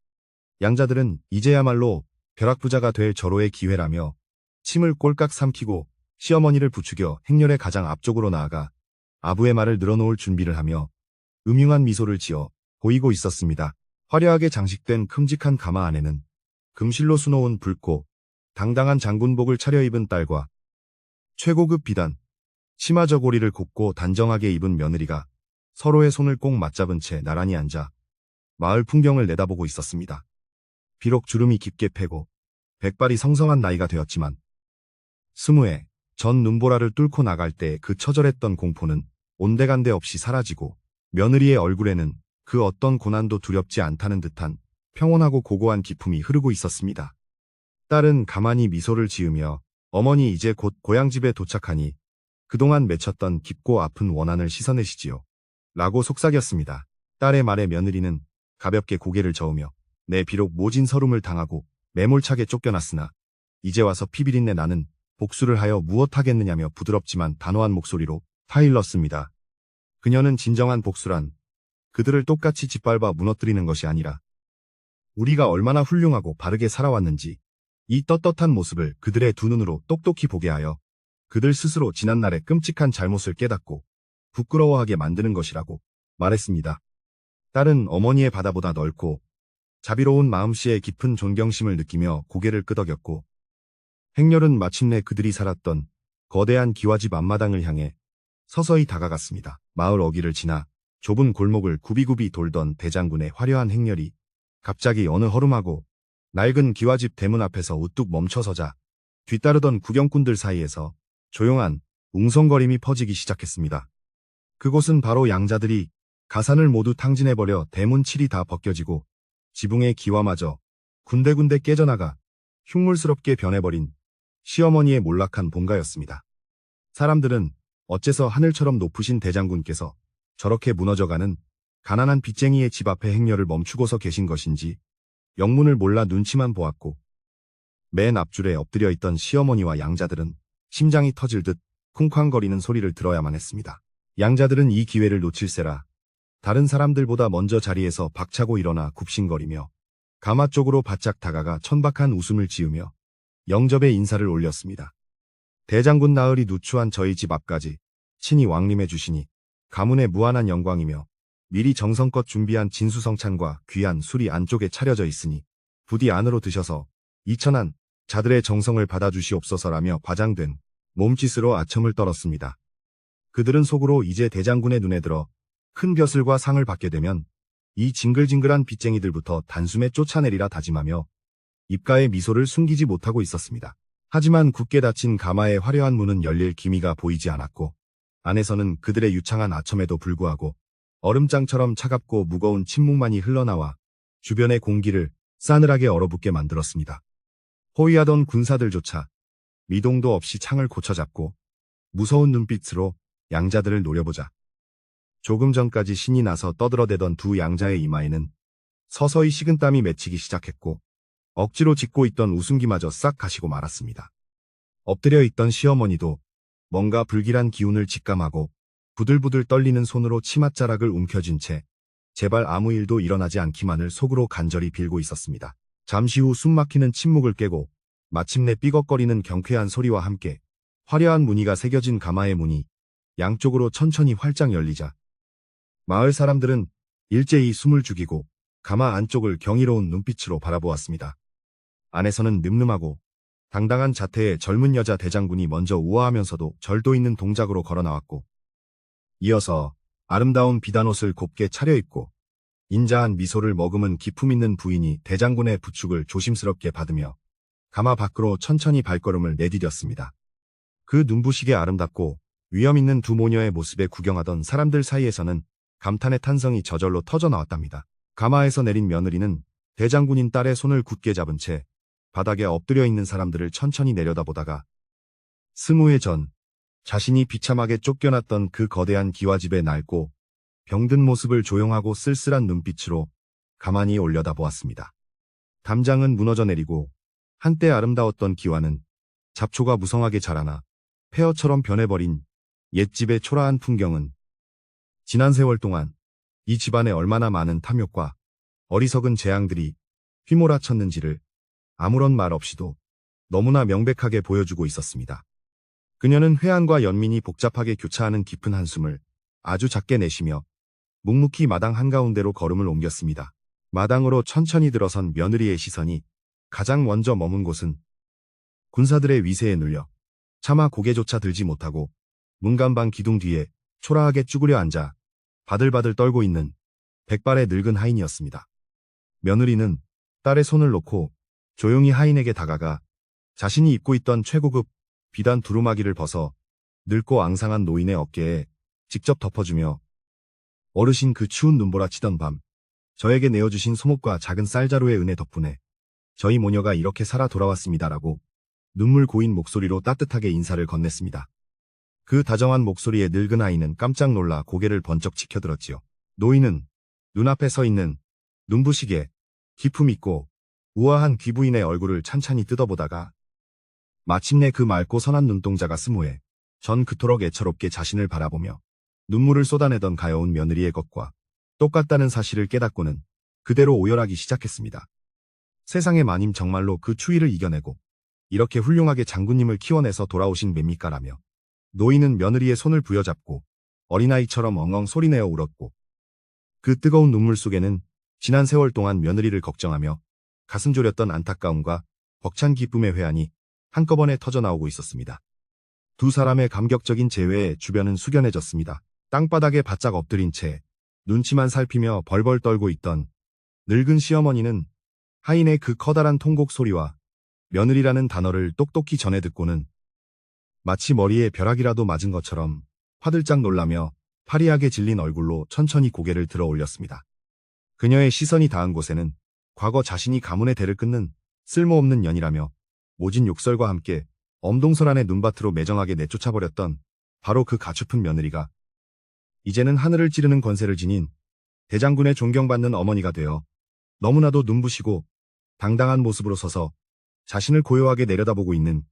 양자들은 이제야말로 벼락부자가 될 절호의 기회라며 침을 꼴깍 삼키고 시어머니를 부추겨 행렬의 가장 앞쪽으로 나아가 아부의 말을 늘어놓을 준비를 하며 음흉한 미소를 지어 보이고 있었습니다. 화려하게 장식된 큼직한 가마 안에는 금실로 수놓은 붉고 당당한 장군복을 차려입은 딸과 최고급 비단, 치마 저고리를 곱고 단정하게 입은 며느리가 서로의 손을 꼭 맞잡은 채 나란히 앉아 마을 풍경을 내다보고 있었습니다. 비록 주름이 깊게 패고 백발이 성성한 나이가 되었지만 20에 전 눈보라를 뚫고 나갈 때 그 처절했던 공포는 온데간데 없이 사라지고 며느리의 얼굴에는 그 어떤 고난도 두렵지 않다는 듯한 평온하고 고고한 기품이 흐르고 있었습니다. 딸은 가만히 미소를 지으며 어머니 이제 곧 고향집에 도착하니 그동안 맺혔던 깊고 아픈 원한을 씻어내시지요. 라고 속삭였습니다. 딸의 말에 며느리는 가볍게 고개를 저으며 내 비록 모진 서름을 당하고 매몰차게 쫓겨났으나 이제 와서 피비린내 나는 복수를 하여 무엇하겠느냐며 부드럽지만 단호한 목소리로 타일렀습니다. 그녀는 진정한 복수란 그들을 똑같이 짓밟아 무너뜨리는 것이 아니라 우리가 얼마나 훌륭하고 바르게 살아왔는지 이 떳떳한 모습을 그들의 두 눈으로 똑똑히 보게 하여 그들 스스로 지난날의 끔찍한 잘못을 깨닫고 부끄러워하게 만드는 것이라고 말했습니다. 딸은 어머니의 바다보다 넓고 자비로운 마음씨에 깊은 존경심을 느끼며 고개를 끄덕였고, 행렬은 마침내 그들이 살았던 거대한 기와집 앞마당을 향해 서서히 다가갔습니다. 마을 어귀를 지나 좁은 골목을 굽이굽이 돌던 대장군의 화려한 행렬이 갑자기 어느 허름하고 낡은 기와집 대문 앞에서 우뚝 멈춰서자 뒤따르던 구경꾼들 사이에서 조용한 웅성거림이 퍼지기 시작했습니다. 그곳은 바로 양자들이 가산을 모두 탕진해버려 대문 칠이 다 벗겨지고 지붕의 기와마저 군데군데 깨져나가 흉물스럽게 변해버린 시어머니의 몰락한 본가였습니다. 사람들은 어째서 하늘처럼 높으신 대장군께서 저렇게 무너져가는 가난한 빚쟁이의 집 앞에 행렬을 멈추고서 계신 것인지 영문을 몰라 눈치만 보았고, 맨 앞줄에 엎드려 있던 시어머니와 양자들은 심장이 터질 듯 쿵쾅거리는 소리를 들어야만 했습니다. 양자들은 이 기회를 놓칠세라 다른 사람들보다 먼저 자리에서 박차고 일어나 굽신거리며 가마 쪽으로 바짝 다가가 천박한 웃음을 지으며 영접의 인사를 올렸습니다. 대장군 나으리 누추한 저희 집 앞까지 친히 왕림해 주시니 가문의 무한한 영광이며, 미리 정성껏 준비한 진수성찬과 귀한 술이 안쪽에 차려져 있으니 부디 안으로 드셔서 이천한 자들의 정성을 받아주시옵소서라며 과장된 몸짓으로 아첨을 떨었습니다. 그들은 속으로 이제 대장군의 눈에 들어 큰 벼슬과 상을 받게 되면 이 징글징글한 빚쟁이들부터 단숨에 쫓아내리라 다짐하며 입가에 미소를 숨기지 못하고 있었습니다. 하지만 굳게 닫힌 가마의 화려한 문은 열릴 기미가 보이지 않았고, 안에서는 그들의 유창한 아첨에도 불구하고 얼음장처럼 차갑고 무거운 침묵만이 흘러나와 주변의 공기를 싸늘하게 얼어붙게 만들었습니다. 호위하던 군사들조차 미동도 없이 창을 고쳐잡고 무서운 눈빛으로 양자들을 노려보자 조금 전까지 신이 나서 떠들어대던 두 양자의 이마에는 서서히 식은땀이 맺히기 시작했고, 억지로 짓고 있던 웃음기마저 싹 가시고 말았습니다. 엎드려 있던 시어머니도 뭔가 불길한 기운을 직감하고 부들부들 떨리는 손으로 치맛자락을 움켜쥔 채 제발 아무 일도 일어나지 않기만을 속으로 간절히 빌고 있었습니다. 잠시 후 숨막히는 침묵을 깨고 마침내 삐걱거리는 경쾌한 소리와 함께 화려한 무늬가 새겨진 가마의 문이 양쪽으로 천천히 활짝 열리자 마을 사람들은 일제히 숨을 죽이고 가마 안쪽을 경이로운 눈빛으로 바라보았습니다. 안에서는 늠름하고 당당한 자태의 젊은 여자 대장군이 먼저 우아하면서도 절도 있는 동작으로 걸어나왔고, 이어서 아름다운 비단옷을 곱게 차려입고 인자한 미소를 머금은 기품 있는 부인이 대장군의 부축을 조심스럽게 받으며 가마 밖으로 천천히 발걸음을 내디뎠습니다. 그 눈부시게 아름답고 위험 있는 두 모녀의 모습에 구경하던 사람들 사이에서는 감탄의 탄성이 저절로 터져나왔답니다. 가마에서 내린 며느리는 대장군인 딸의 손을 굳게 잡은 채 바닥에 엎드려 있는 사람들을 천천히 내려다보다가 20회 전 자신이 비참하게 쫓겨났던 그 거대한 기와집의 낡고 병든 모습을 조용하고 쓸쓸한 눈빛으로 가만히 올려다보았습니다. 담장은 무너져 내리고 한때 아름다웠던 기와는 잡초가 무성하게 자라나 폐허처럼 변해버린 옛집의 초라한 풍경은 지난 세월 동안 이 집안에 얼마나 많은 탐욕과 어리석은 재앙들이 휘몰아쳤는지를 아무런 말 없이도 너무나 명백하게 보여주고 있었습니다. 그녀는 회한과 연민이 복잡하게 교차하는 깊은 한숨을 아주 작게 내쉬며 묵묵히 마당 한가운데로 걸음을 옮겼습니다. 마당으로 천천히 들어선 며느리의 시선이 가장 먼저 머문 곳은 군사들의 위세에 눌려 차마 고개조차 들지 못하고 문간방 기둥 뒤에 초라하게 쭈그려 앉아 바들바들 떨고 있는 백발의 늙은 하인이었습니다. 며느리는 딸의 손을 놓고 조용히 하인에게 다가가 자신이 입고 있던 최고급 비단 두루마기를 벗어 늙고 앙상한 노인의 어깨에 직접 덮어주며 어르신 그 추운 눈보라치던 밤 저에게 내어주신 소목과 작은 쌀자루의 은혜 덕분에 저희 모녀가 이렇게 살아 돌아왔습니다라고 눈물 고인 목소리로 따뜻하게 인사를 건넸습니다. 그 다정한 목소리에 늙은 아이는 깜짝 놀라 고개를 번쩍 치켜들었지요. 노인은 눈앞에 서 있는 눈부시게 기품 있고 우아한 귀부인의 얼굴을 찬찬히 뜯어보다가 마침내 그 맑고 선한 눈동자가 스모해 전 그토록 애처롭게 자신을 바라보며 눈물을 쏟아내던 가여운 며느리의 것과 똑같다는 사실을 깨닫고는 그대로 오열하기 시작했습니다. 세상에 마님 정말로 그 추위를 이겨내고 이렇게 훌륭하게 장군님을 키워내서 돌아오신 맵니까라며 노인은 며느리의 손을 부여잡고 어린아이처럼 엉엉 소리내어 울었고 그 뜨거운 눈물 속에는 지난 세월 동안 며느리를 걱정하며 가슴 졸였던 안타까움과 벅찬 기쁨의 회한이 한꺼번에 터져나오고 있었습니다. 두 사람의 감격적인 재회에 주변은 숙연해졌습니다. 땅바닥에 바짝 엎드린 채 눈치만 살피며 벌벌 떨고 있던 늙은 시어머니는 하인의 그 커다란 통곡 소리와 며느리라는 단어를 똑똑히 전해 듣고는 마치 머리에 벼락이라도 맞은 것처럼 화들짝 놀라며 파리하게 질린 얼굴로 천천히 고개를 들어 올렸습니다. 그녀의 시선이 닿은 곳에는 과거 자신이 가문의 대를 끊는 쓸모없는 년이라며 모진 욕설과 함께 엄동설 안의 눈밭으로 매정하게 내쫓아버렸던 바로 그 가추픈 며느리가 이제는 하늘을 찌르는 권세를 지닌 대장군의 존경받는 어머니가 되어 너무나도 눈부시고 당당한 모습으로 서서 자신을 고요하게 내려다보고 있는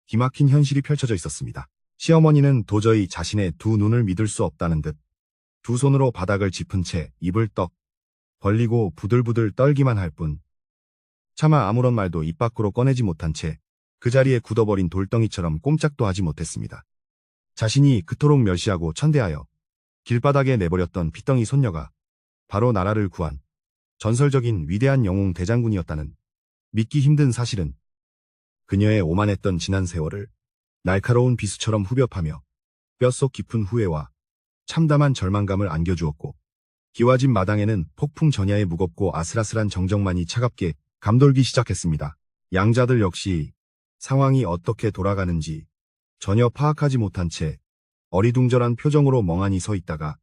기막힌 현실이 펼쳐져 있었습니다. 시어머니는 도저히 자신의 두 눈을 믿을 수 없다는 듯 두 손으로 바닥을 짚은 채 입을 떡 벌리고 부들부들 떨기만 할 뿐 차마 아무런 말도 입 밖으로 꺼내지 못한 채 그 자리에 굳어버린 돌덩이처럼 꼼짝도 하지 못했습니다. 자신이 그토록 멸시하고 천대하여 길바닥에 내버렸던 핏덩이 손녀가 바로 나라를 구한 전설적인 위대한 영웅 대장군이었다는 믿기 힘든 사실은 그녀의 오만했던 지난 세월을 날카로운 비수처럼 후벼파며 뼛속 깊은 후회와 참담한 절망감을 안겨주었고 기와집 마당에는 폭풍 전야의 무겁고 아슬아슬한 정적만이 차갑게 감돌기 시작했습니다. 양자들 역시 상황이 어떻게 돌아가는지 전혀 파악하지 못한 채 어리둥절한 표정으로 멍하니 서 있다가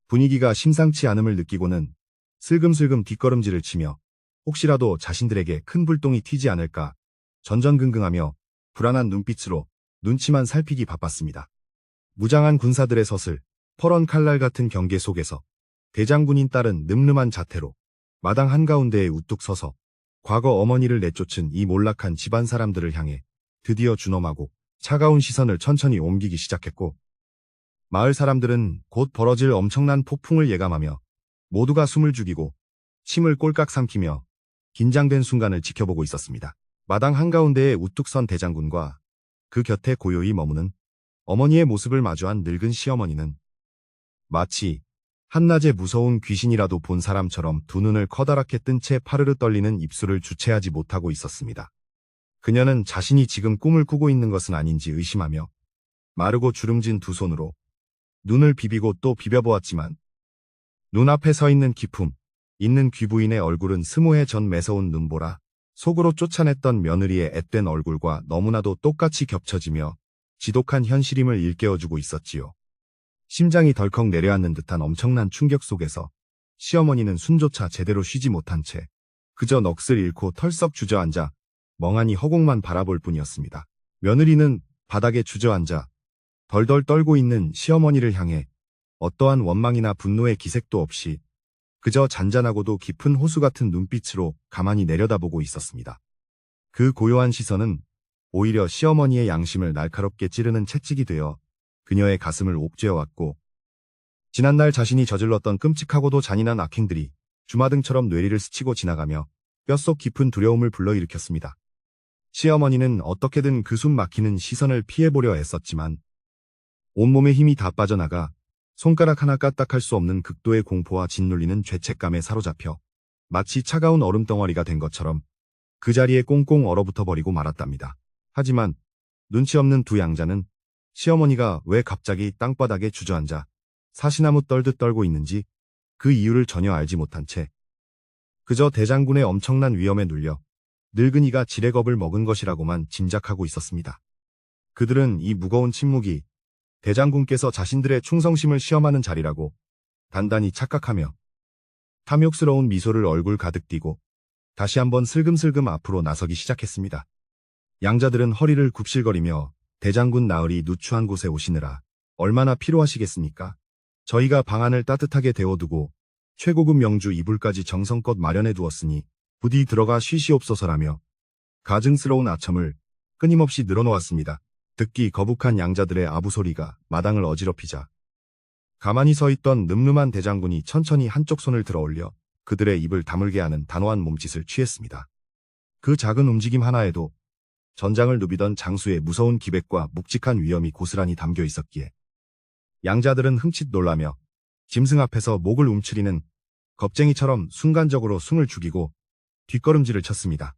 분위기가 심상치 않음을 느끼고는 슬금슬금 뒷걸음질을 치며 혹시라도 자신들에게 큰 불똥이 튀지 않을까 전전긍긍하며 불안한 눈빛으로 눈치만 살피기 바빴습니다. 무장한 군사들의 서슬, 퍼런 칼날 같은 경계 속에서 대장군인 딸은 늠름한 자태로 마당 한가운데에 우뚝 서서 과거 어머니를 내쫓은 이 몰락한 집안 사람들을 향해 드디어 준엄하고 차가운 시선을 천천히 옮기기 시작했고 마을 사람들은 곧 벌어질 엄청난 폭풍을 예감하며 모두가 숨을 죽이고 침을 꼴깍 삼키며 긴장된 순간을 지켜보고 있었습니다. 마당 한가운데에 우뚝 선 대장군과 그 곁에 고요히 머무는 어머니의 모습을 마주한 늙은 시어머니는 마치 한낮에 무서운 귀신이라도 본 사람처럼 두 눈을 커다랗게 뜬 채 파르르 떨리는 입술을 주체하지 못하고 있었습니다. 그녀는 자신이 지금 꿈을 꾸고 있는 것은 아닌지 의심하며 마르고 주름진 두 손으로 눈을 비비고 또 비벼보았지만 눈앞에 서 있는 기품 있는 귀부인의 얼굴은 스무해 전 매서운 눈보라 속으로 쫓아냈던 며느리의 앳된 얼굴과 너무나도 똑같이 겹쳐지며 지독한 현실임을 일깨워주고 있었지요. 심장이 덜컥 내려앉는 듯한 엄청난 충격 속에서 시어머니는 숨조차 제대로 쉬지 못한 채 그저 넋을 잃고 털썩 주저앉아 멍하니 허공만 바라볼 뿐이었습니다. 며느리는 바닥에 주저앉아 덜덜 떨고 있는 시어머니를 향해 어떠한 원망이나 분노의 기색도 없이 그저 잔잔하고도 깊은 호수 같은 눈빛으로 가만히 내려다보고 있었습니다. 그 고요한 시선은 오히려 시어머니의 양심을 날카롭게 찌르는 채찍이 되어 그녀의 가슴을 옥죄어왔고 지난날 자신이 저질렀던 끔찍하고도 잔인한 악행들이 주마등처럼 뇌리를 스치고 지나가며 뼛속 깊은 두려움을 불러일으켰습니다. 시어머니는 어떻게든 그 숨 막히는 시선을 피해보려 애썼지만 온몸에 힘이 다 빠져나가 손가락 하나 까딱할 수 없는 극도의 공포와 짓눌리는 죄책감에 사로잡혀 마치 차가운 얼음덩어리가 된 것처럼 그 자리에 꽁꽁 얼어붙어버리고 말았답니다. 하지만 눈치 없는 두 양자는 시어머니가 왜 갑자기 땅바닥에 주저앉아 사시나무 떨듯 떨고 있는지 그 이유를 전혀 알지 못한 채 그저 대장군의 엄청난 위험에 눌려 늙은이가 지레겁을 먹은 것이라고만 짐작하고 있었습니다. 그들은 이 무거운 침묵이 대장군께서 자신들의 충성심을 시험하는 자리라고 단단히 착각하며 탐욕스러운 미소를 얼굴 가득 띠고 다시 한번 슬금슬금 앞으로 나서기 시작했습니다. 양자들은 허리를 굽실거리며 대장군 나으리 누추한 곳에 오시느라 얼마나 피로하시겠습니까? 저희가 방안을 따뜻하게 데워두고 최고급 명주 이불까지 정성껏 마련해 두었으니 부디 들어가 쉬시옵소서라며 가증스러운 아첨을 끊임없이 늘어놓았습니다. 듣기 거북한 양자들의 아부소리가 마당을 어지럽히자 가만히 서 있던 늠름한 대장군이 천천히 한쪽 손을 들어 올려 그들의 입을 다물게 하는 단호한 몸짓을 취했습니다. 그 작은 움직임 하나에도 전장을 누비던 장수의 무서운 기백과 묵직한 위엄이 고스란히 담겨 있었기에 양자들은 흠칫 놀라며 짐승 앞에서 목을 움츠리는 겁쟁이처럼 순간적으로 숨을 죽이고 뒷걸음질을 쳤습니다.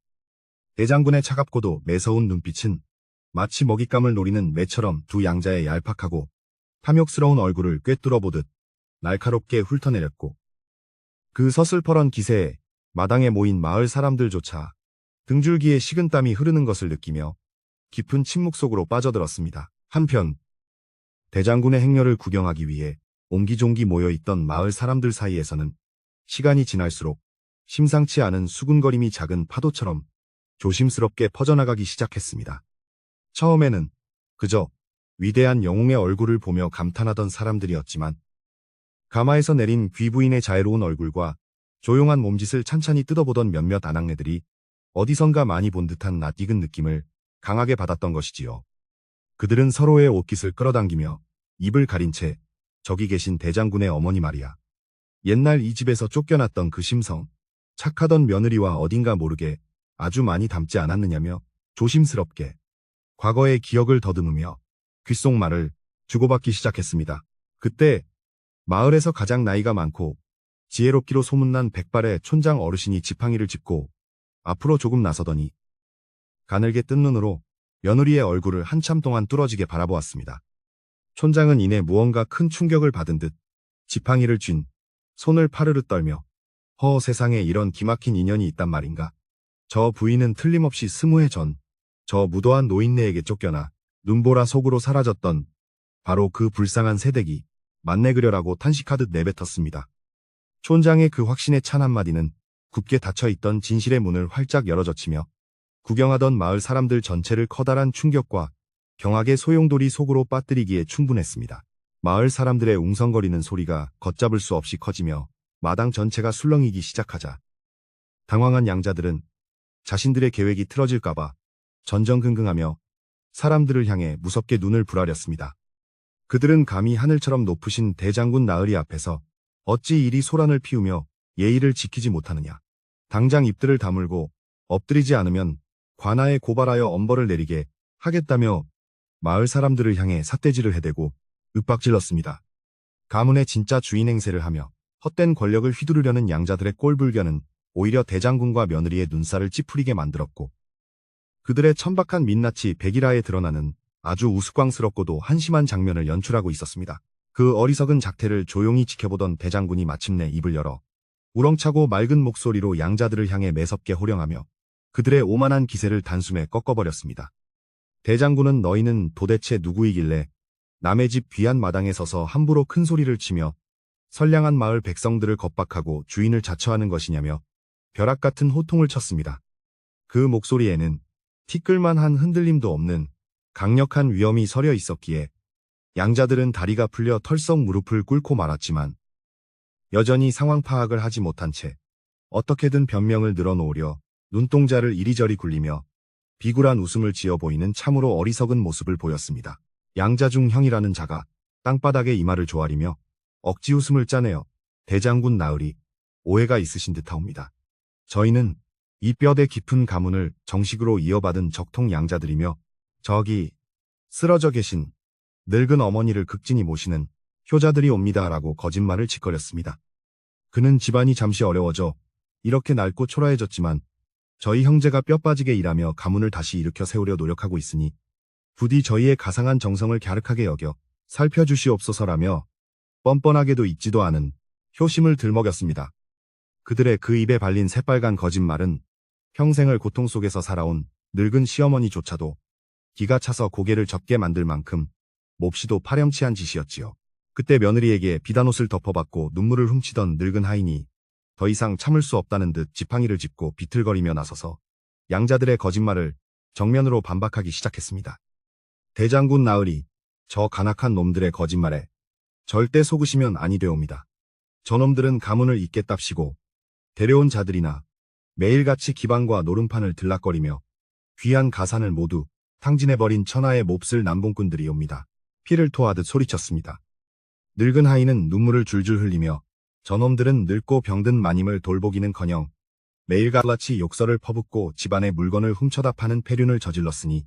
대장군의 차갑고도 매서운 눈빛은 마치 먹잇감을 노리는 매처럼 두 양자의 얄팍하고 탐욕스러운 얼굴을 꿰뚫어보듯 날카롭게 훑어내렸고, 그 서슬퍼런 기세에 마당에 모인 마을 사람들조차 등줄기에 식은땀이 흐르는 것을 느끼며 깊은 침묵 속으로 빠져들었습니다. 한편 대장군의 행렬을 구경하기 위해 옹기종기 모여있던 마을 사람들 사이에서는 시간이 지날수록 심상치 않은 수군거림이 작은 파도처럼 조심스럽게 퍼져나가기 시작했습니다. 처음에는 그저 위대한 영웅의 얼굴을 보며 감탄하던 사람들이었지만, 가마에서 내린 귀부인의 자애로운 얼굴과 조용한 몸짓을 찬찬히 뜯어보던 몇몇 아낙네들이 어디선가 많이 본 듯한 낯익은 느낌을 강하게 받았던 것이지요. 그들은 서로의 옷깃을 끌어당기며 입을 가린 채 저기 계신 대장군의 어머니 말이야, 옛날 이 집에서 쫓겨났던 그 심성, 착하던 며느리와 어딘가 모르게 아주 많이 닮지 않았느냐며 조심스럽게 과거의 기억을 더듬으며 귓속말을 주고받기 시작했습니다. 그때 마을에서 가장 나이가 많고 지혜롭기로 소문난 백발의 촌장 어르신이 지팡이를 짚고 앞으로 조금 나서더니 가늘게 뜬 눈으로 며느리의 얼굴을 한참 동안 뚫어지게 바라보았습니다. 촌장은 이내 무언가 큰 충격을 받은 듯 지팡이를 쥔 손을 파르르 떨며 세상에 이런 기막힌 인연이 있단 말인가. 저 부인은 틀림없이 20해 전 저 무도한 노인네에게 쫓겨나 눈보라 속으로 사라졌던 바로 그 불쌍한 새댁이 맞네 그려라고 탄식하듯 내뱉었습니다. 촌장의 그 확신에 찬 한마디는 굳게 닫혀있던 진실의 문을 활짝 열어젖히며 구경하던 마을 사람들 전체를 커다란 충격과 경악의 소용돌이 속으로 빠뜨리기에 충분했습니다. 마을 사람들의 웅성거리는 소리가 걷잡을 수 없이 커지며 마당 전체가 술렁이기 시작하자 당황한 양자들은 자신들의 계획이 틀어질까봐 전전긍긍하며 사람들을 향해 무섭게 눈을 부라렸습니다. 그들은 감히 하늘처럼 높으신 대장군 나으리 앞에서 어찌 이리 소란을 피우며 예의를 지키지 못하느냐. 당장 입들을 다물고 엎드리지 않으면 관아에 고발하여 엄벌을 내리게 하겠다며 마을 사람들을 향해 삿대질을 해대고 윽박질렀습니다. 가문의 진짜 주인 행세를 하며 헛된 권력을 휘두르려는 양자들의 꼴불견은 오히려 대장군과 며느리의 눈살을 찌푸리게 만들었고, 그들의 천박한 민낯이 백일하에 드러나는 아주 우스꽝스럽고도 한심한 장면을 연출하고 있었습니다. 그 어리석은 작태를 조용히 지켜보던 대장군이 마침내 입을 열어 우렁차고 맑은 목소리로 양자들을 향해 매섭게 호령하며 그들의 오만한 기세를 단숨에 꺾어버렸습니다. 대장군은 너희는 도대체 누구이길래 남의 집 귀한 마당에 서서 함부로 큰 소리를 치며 선량한 마을 백성들을 겁박하고 주인을 자처하는 것이냐며 벼락 같은 호통을 쳤습니다. 그 목소리에는 티끌만한 흔들림도 없는 강력한 위엄이 서려 있었기에 양자들은 다리가 풀려 털썩 무릎을 꿇고 말았지만 여전히 상황 파악을 하지 못한 채 어떻게든 변명을 늘어놓으려 눈동자를 이리저리 굴리며 비굴한 웃음을 지어 보이는 참으로 어리석은 모습을 보였습니다. 양자 중 형이라는 자가 땅바닥에 이마를 조아리며 억지 웃음을 짜내어 대장군 나으리, 오해가 있으신 듯하옵니다. 저희는 이 뼈대 깊은 가문을 정식으로 이어받은 적통 양자들이며 저기 쓰러져 계신 늙은 어머니를 극진히 모시는 효자들이 옵니다라고 거짓말을 짓거렸습니다. 그는 집안이 잠시 어려워져 이렇게 낡고 초라해졌지만 저희 형제가 뼈 빠지게 일하며 가문을 다시 일으켜 세우려 노력하고 있으니 부디 저희의 가상한 정성을 갸륵하게 여겨 살펴주시옵소서라며 뻔뻔하게도 있지도 않은 효심을 들먹였습니다. 그들의 그 입에 발린 새빨간 거짓말은 평생을 고통 속에서 살아온 늙은 시어머니조차도 기가 차서 고개를 젓게 만들 만큼 몹시도 파렴치한 짓이었지요. 그때 며느리에게 비단옷을 덮어받고 눈물을 훔치던 늙은 하인이 더 이상 참을 수 없다는 듯 지팡이를 짚고 비틀거리며 나서서 양자들의 거짓말을 정면으로 반박하기 시작했습니다. 대장군 나으리, 저 간악한 놈들의 거짓말에 절대 속으시면 아니 되옵니다. 저놈들은 가문을 잇겠답시고 데려온 자들이나 매일같이 기방과 노름판을 들락거리며 귀한 가산을 모두 탕진해버린 천하의 몹쓸 남봉꾼들이옵니다. 피를 토하듯 소리쳤습니다. 늙은 하인은 눈물을 줄줄 흘리며 저놈들은 늙고 병든 마님을 돌보기는커녕 매일같이 욕설을 퍼붓고 집안의 물건을 훔쳐다 파는 폐륜을 저질렀으니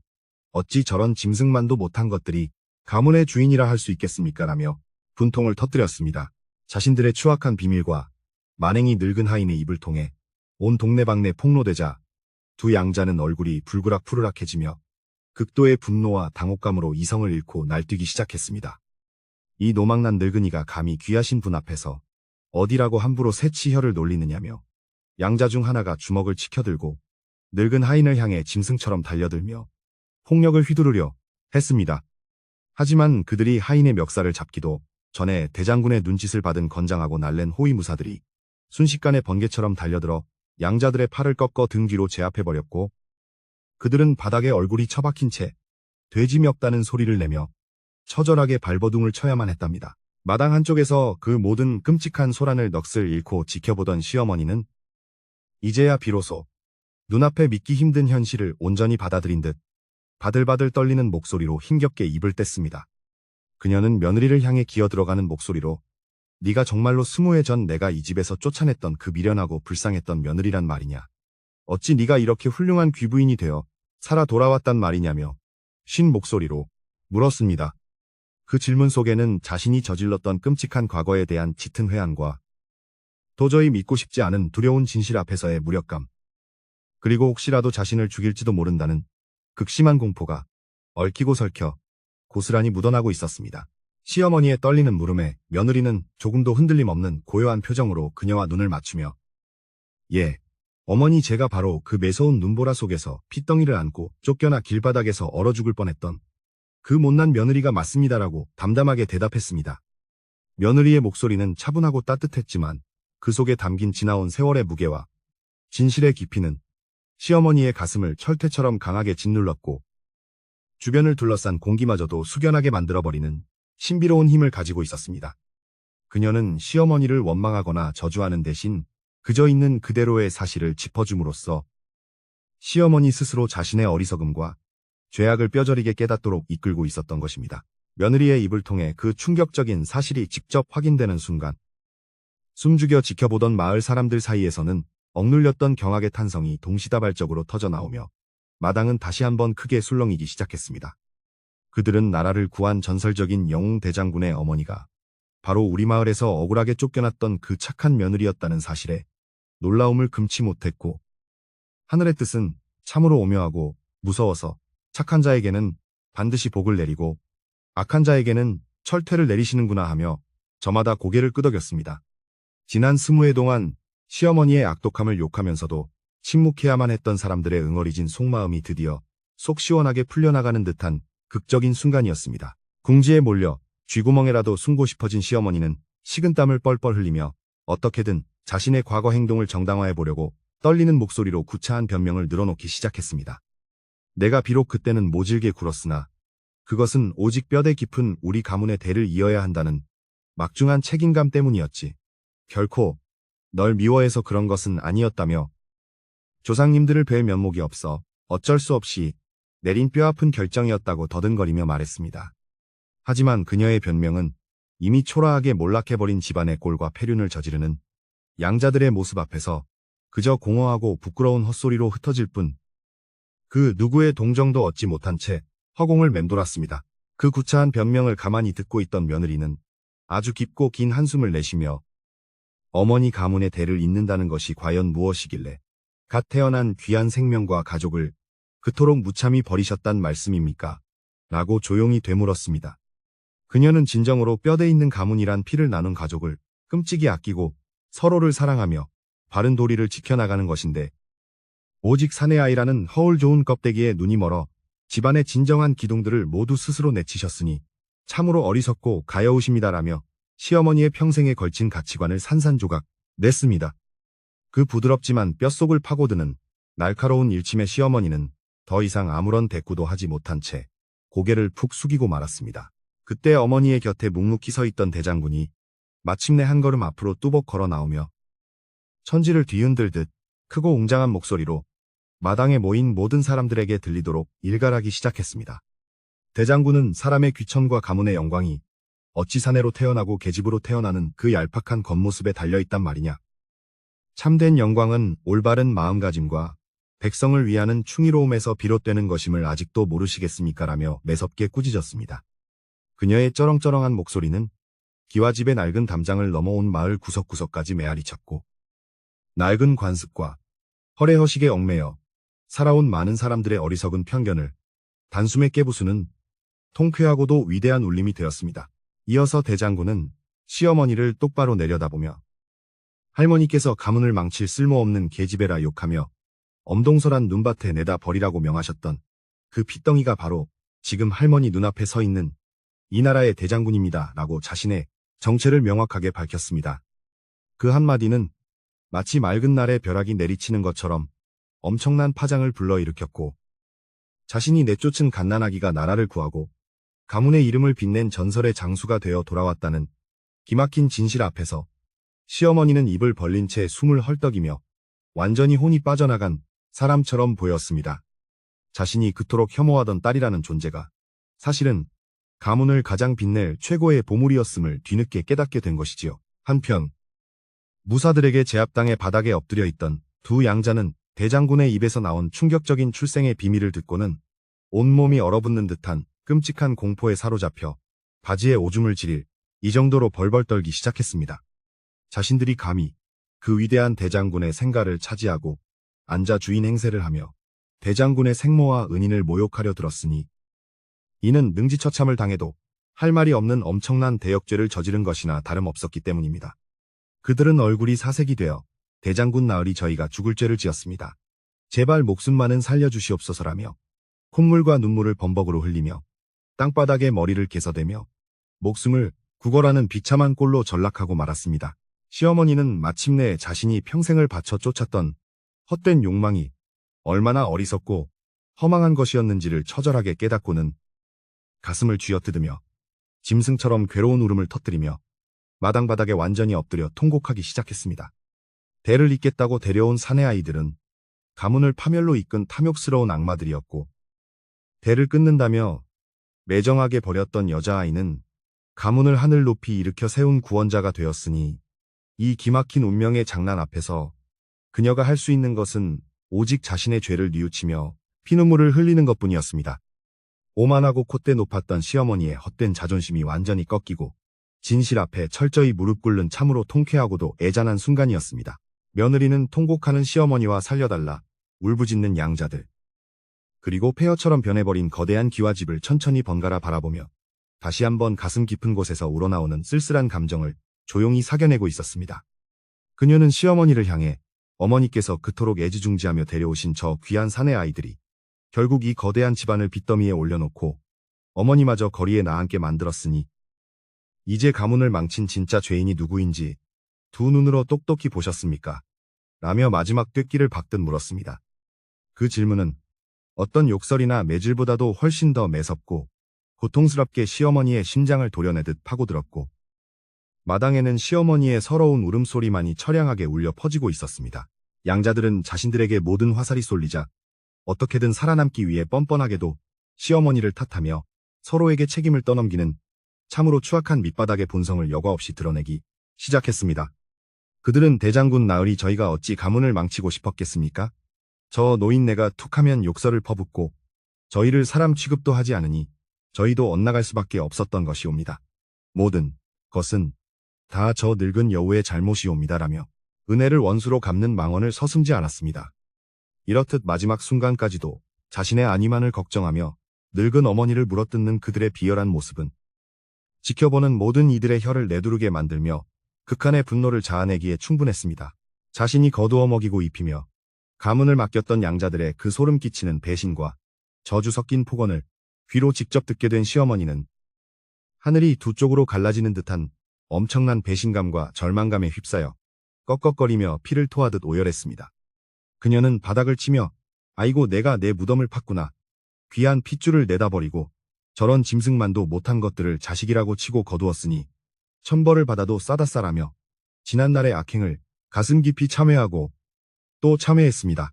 어찌 저런 짐승만도 못한 것들이 가문의 주인이라 할 수 있겠습니까? 라며 분통을 터뜨렸습니다. 자신들의 추악한 비밀과 만행이 늙은 하인의 입을 통해 온 동네방네 폭로되자 두 양자는 얼굴이 불그락푸르락해지며 극도의 분노와 당혹감으로 이성을 잃고 날뛰기 시작했습니다. 이 노망난 늙은이가 감히 귀하신 분 앞에서 어디라고 함부로 새치혀를 놀리느냐며 양자 중 하나가 주먹을 치켜들고 늙은 하인을 향해 짐승처럼 달려들며 폭력을 휘두르려 했습니다. 하지만 그들이 하인의 멱살을 잡기도 전에 대장군의 눈짓을 받은 건장하고 날랜 호위무사들이 순식간에 번개처럼 달려들어 양자들의 팔을 꺾어 등 뒤로 제압해버렸고 그들은 바닥에 얼굴이 처박힌 채 돼지 멱다는 소리를 내며 처절하게 발버둥을 쳐야만 했답니다. 마당 한쪽에서 그 모든 끔찍한 소란을 넋을 잃고 지켜보던 시어머니는 이제야 비로소 눈앞에 믿기 힘든 현실을 온전히 받아들인 듯 바들바들 떨리는 목소리로 힘겹게 입을 뗐습니다. 그녀는 며느리를 향해 기어들어가는 목소리로 네가 정말로 20해 전 내가 이 집에서 쫓아냈던 그 미련하고 불쌍했던 며느리란 말이냐. 어찌 네가 이렇게 훌륭한 귀부인이 되어 살아 돌아왔단 말이냐며 쉰 목소리로 물었습니다. 그 질문 속에는 자신이 저질렀던 끔찍한 과거에 대한 짙은 회한과 도저히 믿고 싶지 않은 두려운 진실 앞에서의 무력감, 그리고 혹시라도 자신을 죽일지도 모른다는 극심한 공포가 얽히고 설켜 고스란히 묻어나고 있었습니다. 시어머니의 떨리는 물음에 며느리는 조금도 흔들림 없는 고요한 표정으로 그녀와 눈을 맞추며 예, 어머니 제가 바로 그 매서운 눈보라 속에서 핏덩이를 안고 쫓겨나 길바닥에서 얼어 죽을 뻔했던 그 못난 며느리가 맞습니다라고 담담하게 대답했습니다. 며느리의 목소리는 차분하고 따뜻했지만 그 속에 담긴 지나온 세월의 무게와 진실의 깊이는 시어머니의 가슴을 철퇴처럼 강하게 짓눌렀고 주변을 둘러싼 공기마저도 숙연하게 만들어버리는 신비로운 힘을 가지고 있었습니다. 그녀는 시어머니를 원망하거나 저주하는 대신 그저 있는 그대로의 사실을 짚어줌으로써 시어머니 스스로 자신의 어리석음과 죄악을 뼈저리게 깨닫도록 이끌고 있었던 것입니다. 며느리의 입을 통해 그 충격적인 사실이 직접 확인되는 순간 숨죽여 지켜보던 마을 사람들 사이에서는 억눌렸던 경악의 탄성이 동시다발적으로 터져나오며 마당은 다시 한번 크게 술렁이기 시작했습니다. 그들은 나라를 구한 전설적인 영웅 대장군의 어머니가 바로 우리 마을에서 억울하게 쫓겨났던 그 착한 며느리였다는 사실에 놀라움을 금치 못했고 하늘의 뜻은 참으로 오묘하고 무서워서 착한 자에게는 반드시 복을 내리고 악한 자에게는 철퇴를 내리시는구나 하며 저마다 고개를 끄덕였습니다. 지난 20해 동안 시어머니의 악독함을 욕하면서도 침묵해야만 했던 사람들의 응어리진 속마음이 드디어 속 시원하게 풀려나가는 듯한 극적인 순간이었습니다. 궁지에 몰려 쥐구멍에라도 숨고 싶어진 시어머니는 식은땀을 뻘뻘 흘리며 어떻게든 자신의 과거 행동을 정당화해보려고 떨리는 목소리로 구차한 변명을 늘어놓기 시작했습니다. 내가 비록 그때는 모질게 굴었으나 그것은 오직 뼈대 깊은 우리 가문의 대를 이어야 한다는 막중한 책임감 때문이었지. 결코 널 미워해서 그런 것은 아니었다며 조상님들을 뵐 면목이 없어 어쩔 수 없이 내린 뼈아픈 결정이었다고 더듬거리며 말했습니다. 하지만 그녀의 변명은 이미 초라하게 몰락해버린 집안의 꼴과 폐륜을 저지르는 양자들의 모습 앞에서 그저 공허하고 부끄러운 헛소리로 흩어질 뿐 그 누구의 동정도 얻지 못한 채 허공을 맴돌았습니다. 그 구차한 변명을 가만히 듣고 있던 며느리는 아주 깊고 긴 한숨을 내쉬며 어머니 가문의 대를 잇는다는 것이 과연 무엇이길래 갓 태어난 귀한 생명과 가족을 그토록 무참히 버리셨단 말씀입니까? 라고 조용히 되물었습니다. 그녀는 진정으로 뼈대 있는 가문이란 피를 나눈 가족을 끔찍이 아끼고 서로를 사랑하며 바른 도리를 지켜나가는 것인데 오직 사내 아이라는 허울 좋은 껍데기에 눈이 멀어 집안의 진정한 기둥들을 모두 스스로 내치셨으니 참으로 어리석고 가여우십니다라며 시어머니의 평생에 걸친 가치관을 산산조각 냈습니다. 그 부드럽지만 뼛속을 파고드는 날카로운 일침의 시어머니는 더 이상 아무런 대꾸도 하지 못한 채 고개를 푹 숙이고 말았습니다. 그때 어머니의 곁에 묵묵히 서 있던 대장군이 마침내 한 걸음 앞으로 뚜벅 걸어 나오며 천지를 뒤흔들듯 크고 웅장한 목소리로 마당에 모인 모든 사람들에게 들리도록 일갈하기 시작했습니다. 대장군은 사람의 귀천과 가문의 영광이 어찌 사내로 태어나고 계집으로 태어나는 그 얄팍한 겉모습에 달려있단 말이냐. 참된 영광은 올바른 마음가짐과 백성을 위하는 충의로움에서 비롯되는 것임을 아직도 모르시겠습니까? 라며 매섭게 꾸짖었습니다. 그녀의 쩌렁쩌렁한 목소리는 기와집의 낡은 담장을 넘어온 마을 구석구석까지 메아리 쳤고 낡은 관습과 허례허식에 얽매여 살아온 많은 사람들의 어리석은 편견을 단숨에 깨부수는 통쾌하고도 위대한 울림이 되었습니다. 이어서 대장군은 시어머니를 똑바로 내려다보며 할머니께서 가문을 망칠 쓸모없는 계집애라 욕하며 엄동설한 눈밭에 내다 버리라고 명하셨던 그 핏덩이가 바로 지금 할머니 눈앞에 서 있는 이 나라의 대장군입니다. 라고 자신의 정체를 명확하게 밝혔습니다. 그 한마디는 마치 맑은 날에 벼락이 내리치는 것처럼 엄청난 파장을 불러일으켰고 자신이 내쫓은 갓난아기가 나라를 구하고 가문의 이름을 빛낸 전설의 장수가 되어 돌아왔다는 기막힌 진실 앞에서 시어머니는 입을 벌린 채 숨을 헐떡이며 완전히 혼이 빠져나간 사람처럼 보였습니다. 자신이 그토록 혐오하던 딸이라는 존재가 사실은 가문을 가장 빛낼 최고의 보물이었음을 뒤늦게 깨닫게 된 것이지요. 한편 무사들에게 제압당해 바닥에 엎드려 있던 두 양자는 대장군의 입에서 나온 충격적인 출생의 비밀을 듣고는 온몸이 얼어붙는 듯한 끔찍한 공포에 사로잡혀 바지에 오줌을 지릴 이 정도로 벌벌 떨기 시작했습니다. 자신들이 감히 그 위대한 대장군의 생가를 차지하고 앉아 주인 행세를 하며 대장군의 생모와 은인을 모욕하려 들었으니 이는 능지처참을 당해도 할 말이 없는 엄청난 대역죄를 저지른 것이나 다름없었기 때문입니다. 그들은 얼굴이 사색이 되어 대장군 나으리 저희가 죽을 죄를 지었습니다. 제발 목숨만은 살려주시옵소서라며 콧물과 눈물을 범벅으로 흘리며 땅바닥에 머리를 개서대며 목숨을 구걸하는 비참한 꼴로 전락하고 말았습니다. 시어머니는 마침내 자신이 평생을 바쳐 쫓았던 헛된 욕망이 얼마나 어리석고 허망한 것이었는지를 처절하게 깨닫고는 가슴을 쥐어뜯으며 짐승처럼 괴로운 울음을 터뜨리며 마당바닥에 완전히 엎드려 통곡하기 시작했습니다. 대를 잇겠다고 데려온 사내 아이들은 가문을 파멸로 이끈 탐욕스러운 악마들이었고 대를 끊는다며 매정하게 버렸던 여자아이는 가문을 하늘 높이 일으켜 세운 구원자가 되었으니 이 기막힌 운명의 장난 앞에서 그녀가 할 수 있는 것은 오직 자신의 죄를 뉘우치며 피눈물을 흘리는 것뿐이었습니다. 오만하고 콧대 높았던 시어머니의 헛된 자존심이 완전히 꺾이고 진실 앞에 철저히 무릎 꿇는 참으로 통쾌하고도 애잔한 순간이었습니다. 며느리는 통곡하는 시어머니와 살려달라 울부짖는 양자들 그리고 폐허처럼 변해버린 거대한 기와집을 천천히 번갈아 바라보며 다시 한번 가슴 깊은 곳에서 우러나오는 쓸쓸한 감정을 조용히 사겨내고 있었습니다. 그녀는 시어머니를 향해 어머니께서 그토록 애지중지하며 데려오신 저 귀한 사내 아이들이 결국 이 거대한 집안을 빚더미에 올려놓고 어머니마저 거리에 나앉게 만들었으니 이제 가문을 망친 진짜 죄인이 누구인지 두 눈으로 똑똑히 보셨습니까? 라며 마지막 쇳기를 박듯 물었습니다. 그 질문은 어떤 욕설이나 매질보다도 훨씬 더 매섭고 고통스럽게 시어머니의 심장을 도려내듯 파고들었고 마당에는 시어머니의 서러운 울음소리만이 처량하게 울려 퍼지고 있었습니다. 양자들은 자신들에게 모든 화살이 쏠리자 어떻게든 살아남기 위해 뻔뻔하게도 시어머니를 탓하며 서로에게 책임을 떠넘기는 참으로 추악한 밑바닥의 본성을 여과 없이 드러내기 시작했습니다. 그들은 대장군 나으리 저희가 어찌 가문을 망치고 싶었겠습니까? 저 노인네가 툭하면 욕설을 퍼붓고 저희를 사람 취급도 하지 않으니 저희도 엇나갈 수밖에 없었던 것이옵니다. 모든 것은 다 저 늙은 여우의 잘못이옵니다라며 은혜를 원수로 갚는 망언을 서슴지 않았습니다. 이렇듯 마지막 순간까지도 자신의 안위만을 걱정하며 늙은 어머니를 물어뜯는 그들의 비열한 모습은 지켜보는 모든 이들의 혀를 내두르게 만들며 극한의 분노를 자아내기에 충분했습니다. 자신이 거두어 먹이고 입히며 가문을 맡겼던 양자들의 그 소름 끼치는 배신과 저주 섞인 폭언을 귀로 직접 듣게 된 시어머니는 하늘이 두 쪽으로 갈라지는 듯한 엄청난 배신감과 절망감에 휩싸여 꺽꺽거리며 피를 토하듯 오열했습니다. 그녀는 바닥을 치며 아이고 내가 내 무덤을 팠구나. 귀한 핏줄을 내다버리고 저런 짐승만도 못한 것들을 자식이라고 치고 거두었으니 천벌을 받아도 싸다싸라며 지난날의 악행을 가슴 깊이 참회하고 또 참회했습니다.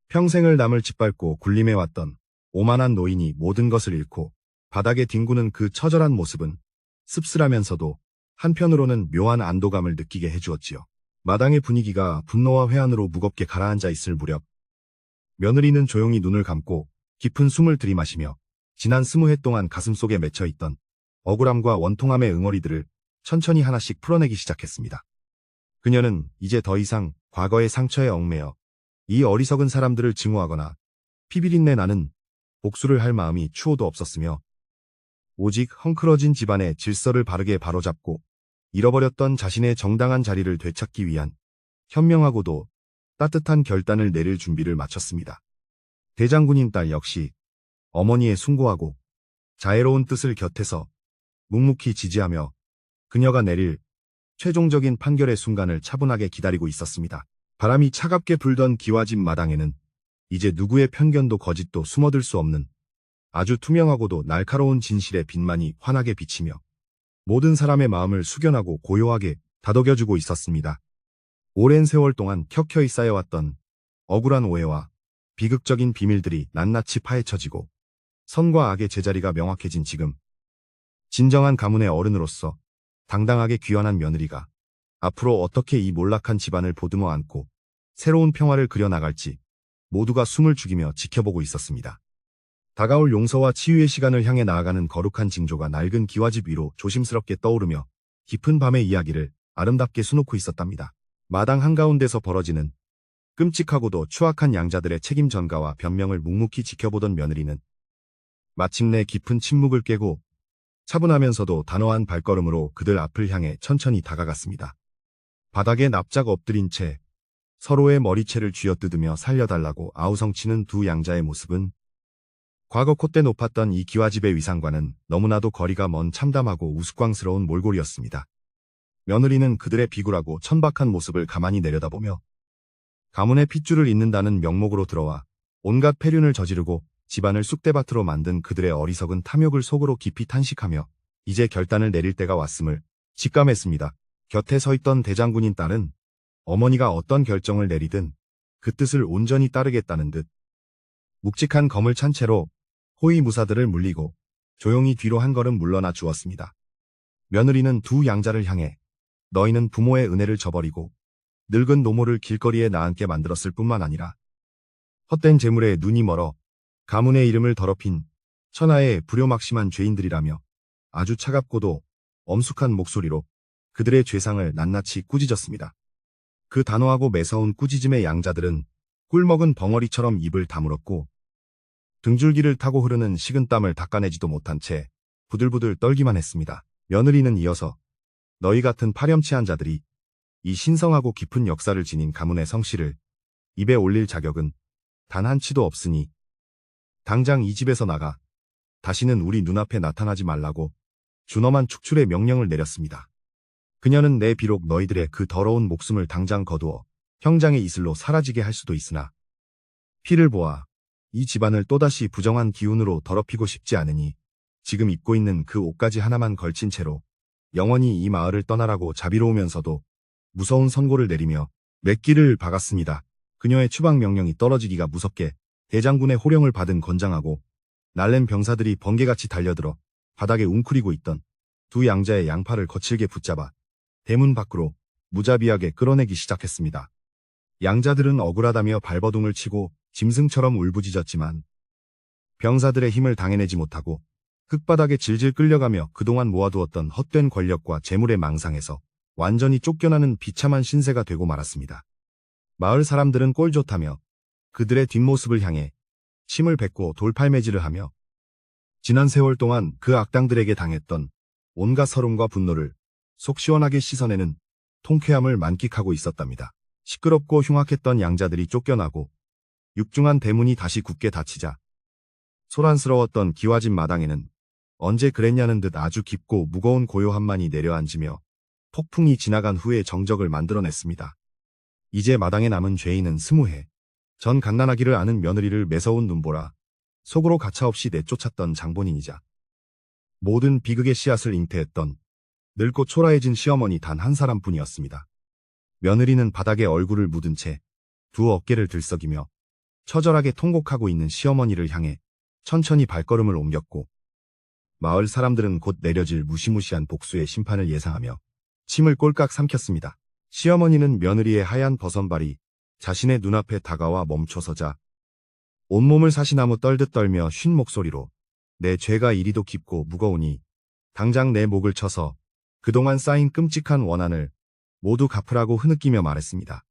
평생을 남을 짓밟고 군림해왔던 오만한 노인이 모든 것을 잃고 바닥에 뒹구는 그 처절한 모습은 씁쓸하면서도 한편으로는 묘한 안도감을 느끼게 해주었지요. 마당의 분위기가 분노와 회한으로 무겁게 가라앉아 있을 무렵 며느리는 조용히 눈을 감고 깊은 숨을 들이마시며 지난 20해 동안 가슴속에 맺혀있던 억울함과 원통함의 응어리들을 천천히 하나씩 풀어내기 시작했습니다. 그녀는 이제 더 이상 과거의 상처에 얽매여 이 어리석은 사람들을 증오하거나 피비린내 나는 복수를 할 마음이 추호도 없었으며 오직 헝클어진 집안의 질서를 바르게 바로잡고 잃어버렸던 자신의 정당한 자리를 되찾기 위한 현명하고도 따뜻한 결단을 내릴 준비를 마쳤습니다. 대장군인 딸 역시 어머니의 숭고하고 자애로운 뜻을 곁에서 묵묵히 지지하며 그녀가 내릴 최종적인 판결의 순간을 차분하게 기다리고 있었습니다. 바람이 차갑게 불던 기와집 마당에는 이제 누구의 편견도 거짓도 숨어들 수 없는 아주 투명하고도 날카로운 진실의 빛만이 환하게 비치며 모든 사람의 마음을 숙연하고 고요하게 다독여주고 있었습니다. 오랜 세월 동안 켜켜이 쌓여왔던 억울한 오해와 비극적인 비밀들이 낱낱이 파헤쳐지고 선과 악의 제자리가 명확해진 지금 진정한 가문의 어른으로서 당당하게 귀환한 며느리가 앞으로 어떻게 이 몰락한 집안을 보듬어 안고 새로운 평화를 그려나갈지 모두가 숨을 죽이며 지켜보고 있었습니다. 다가올 용서와 치유의 시간을 향해 나아가는 거룩한 징조가 낡은 기와집 위로 조심스럽게 떠오르며 깊은 밤의 이야기를 아름답게 수놓고 있었답니다. 마당 한가운데서 벌어지는 끔찍하고도 추악한 양자들의 책임 전가와 변명을 묵묵히 지켜보던 며느리는 마침내 깊은 침묵을 깨고 차분하면서도 단호한 발걸음으로 그들 앞을 향해 천천히 다가갔습니다. 바닥에 납작 엎드린 채 서로의 머리채를 쥐어뜯으며 살려달라고 아우성치는 두 양자의 모습은 과거 콧대 높았던 이 기와집의 위상과는 너무나도 거리가 먼 참담하고 우스꽝스러운 몰골이었습니다. 며느리는 그들의 비굴하고 천박한 모습을 가만히 내려다보며 가문의 핏줄을 잇는다는 명목으로 들어와 온갖 폐륜을 저지르고 집안을 쑥대밭으로 만든 그들의 어리석은 탐욕을 속으로 깊이 탄식하며 이제 결단을 내릴 때가 왔음을 직감했습니다. 곁에 서 있던 대장군인 딸은 어머니가 어떤 결정을 내리든 그 뜻을 온전히 따르겠다는 듯 묵직한 검을 찬 채로 호위무사들을 물리고 조용히 뒤로 한 걸음 물러나 주었습니다. 며느리는 두 양자를 향해 너희는 부모의 은혜를 저버리고 늙은 노모를 길거리에 나앉게 만들었을 뿐만 아니라 헛된 재물에 눈이 멀어 가문의 이름을 더럽힌 천하의 불효막심한 죄인들이라며 아주 차갑고도 엄숙한 목소리로 그들의 죄상을 낱낱이 꾸짖었습니다. 그 단호하고 매서운 꾸짖음의 양자들은 꿀먹은 벙어리처럼 입을 다물었고 등줄기를 타고 흐르는 식은땀을 닦아내지도 못한 채 부들부들 떨기만 했습니다. 며느리는 이어서 너희 같은 파렴치한 자들이 이 신성하고 깊은 역사를 지닌 가문의 성씨를 입에 올릴 자격은 단 한 치도 없으니 당장 이 집에서 나가 다시는 우리 눈앞에 나타나지 말라고 준엄한 축출의 명령을 내렸습니다. 그녀는 내 비록 너희들의 그 더러운 목숨을 당장 거두어 형장의 이슬로 사라지게 할 수도 있으나 피를 보아 이 집안을 또다시 부정한 기운으로 더럽히고 싶지 않으니 지금 입고 있는 그 옷가지 하나만 걸친 채로 영원히 이 마을을 떠나라고 자비로우면서도 무서운 선고를 내리며 맷길을 박았습니다. 그녀의 추방 명령이 떨어지기가 무섭게 대장군의 호령을 받은 건장하고 날랜 병사들이 번개같이 달려들어 바닥에 웅크리고 있던 두 양자의 양팔을 거칠게 붙잡아 대문 밖으로 무자비하게 끌어내기 시작했습니다. 양자들은 억울하다며 발버둥을 치고 짐승처럼 울부짖었지만 병사들의 힘을 당해내지 못하고 흙바닥에 질질 끌려가며 그동안 모아두었던 헛된 권력과 재물의 망상에서 완전히 쫓겨나는 비참한 신세가 되고 말았습니다. 마을 사람들은 꼴 좋다며 그들의 뒷모습을 향해 침을 뱉고 돌팔매질을 하며 지난 세월 동안 그 악당들에게 당했던 온갖 서름과 분노를 속 시원하게 씻어내는 통쾌함을 만끽하고 있었답니다. 시끄럽고 흉악했던 양자들이 쫓겨나고 육중한 대문이 다시 굳게 닫히자 소란스러웠던 기와집 마당에는 언제 그랬냐는 듯 아주 깊고 무거운 고요함만이 내려앉으며 폭풍이 지나간 후에 정적을 만들어냈습니다. 이제 마당에 남은 죄인은 스무해. 전 갓난아기를 아는 며느리를 매서운 눈보라 속으로 가차없이 내쫓았던 장본인이자 모든 비극의 씨앗을 잉태했던 늙고 초라해진 시어머니 단 한 사람뿐이었습니다. 며느리는 바닥에 얼굴을 묻은 채 두 어깨를 들썩이며 처절하게 통곡하고 있는 시어머니를 향해 천천히 발걸음을 옮겼고 마을 사람들은 곧 내려질 무시무시한 복수의 심판을 예상하며 침을 꼴깍 삼켰습니다. 시어머니는 며느리의 하얀 버선발이 자신의 눈앞에 다가와 멈춰서자 온몸을 사시나무 떨듯 떨며 쉰 목소리로 내 죄가 이리도 깊고 무거우니 당장 내 목을 쳐서 그동안 쌓인 끔찍한 원한을 모두 갚으라고 흐느끼며 말했습니다.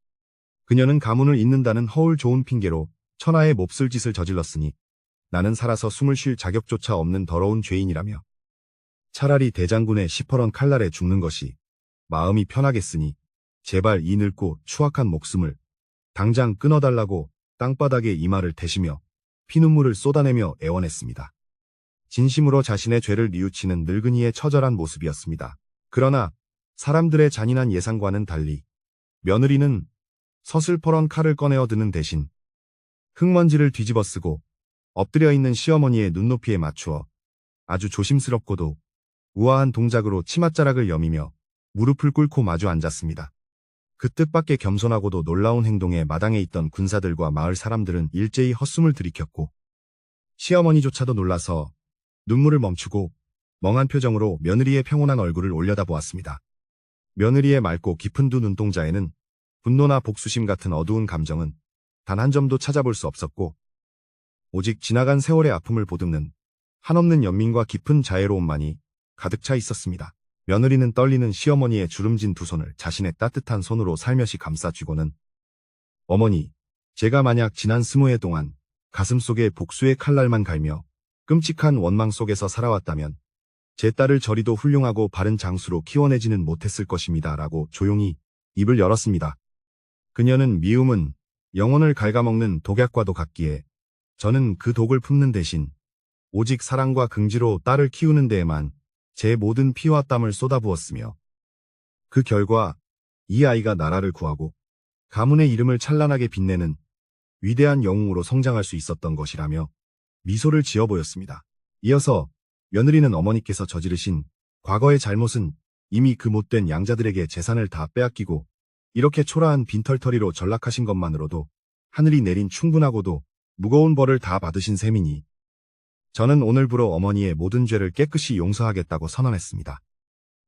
그녀는 가문을 잇는다는 허울 좋은 핑계로 천하의 몹쓸 짓을 저질렀으니 나는 살아서 숨을 쉴 자격조차 없는 더러운 죄인이라며 차라리 대장군의 시퍼런 칼날에 죽는 것이 마음이 편하겠으니 제발 이 늙고 추악한 목숨을 당장 끊어달라고 땅바닥에 이마를 대시며 피눈물을 쏟아내며 애원했습니다. 진심으로 자신의 죄를 뉘우치는 늙은이의 처절한 모습이었습니다. 그러나 사람들의 잔인한 예상과는 달리 며느리는 서슬퍼런 칼을 꺼내어 드는 대신 흙먼지를 뒤집어 쓰고 엎드려 있는 시어머니의 눈높이에 맞추어 아주 조심스럽고도 우아한 동작으로 치맛자락을 여미며 무릎을 꿇고 마주 앉았습니다. 그 뜻밖의 겸손하고도 놀라운 행동에 마당에 있던 군사들과 마을 사람들은 일제히 헛숨을 들이켰고 시어머니조차도 놀라서 눈물을 멈추고 멍한 표정으로 며느리의 평온한 얼굴을 올려다보았습니다. 며느리의 맑고 깊은 두 눈동자에는 분노나 복수심 같은 어두운 감정은 단 한 점도 찾아볼 수 없었고 오직 지나간 세월의 아픔을 보듬는 한없는 연민과 깊은 자애로움만이 가득 차 있었습니다. 며느리는 떨리는 시어머니의 주름진 두 손을 자신의 따뜻한 손으로 살며시 감싸쥐고는 어머니, 제가 만약 지난 20해 동안 가슴속에 복수의 칼날만 갈며 끔찍한 원망 속에서 살아왔다면 제 딸을 저리도 훌륭하고 바른 장수로 키워내지는 못했을 것입니다. 라고 조용히 입을 열었습니다. 그녀는 미움은 영혼을 갉아먹는 독약과도 같기에 저는 그 독을 품는 대신 오직 사랑과 긍지로 딸을 키우는 데에만 제 모든 피와 땀을 쏟아부었으며 그 결과 이 아이가 나라를 구하고 가문의 이름을 찬란하게 빛내는 위대한 영웅으로 성장할 수 있었던 것이라며 미소를 지어 보였습니다. 이어서 며느리는 어머니께서 저지르신 과거의 잘못은 이미 그 못된 양자들에게 재산을 다 빼앗기고 이렇게 초라한 빈털터리로 전락하신 것만으로도 하늘이 내린 충분하고도 무거운 벌을 다 받으신 셈이니 저는 오늘부로 어머니의 모든 죄를 깨끗이 용서하겠다고 선언했습니다.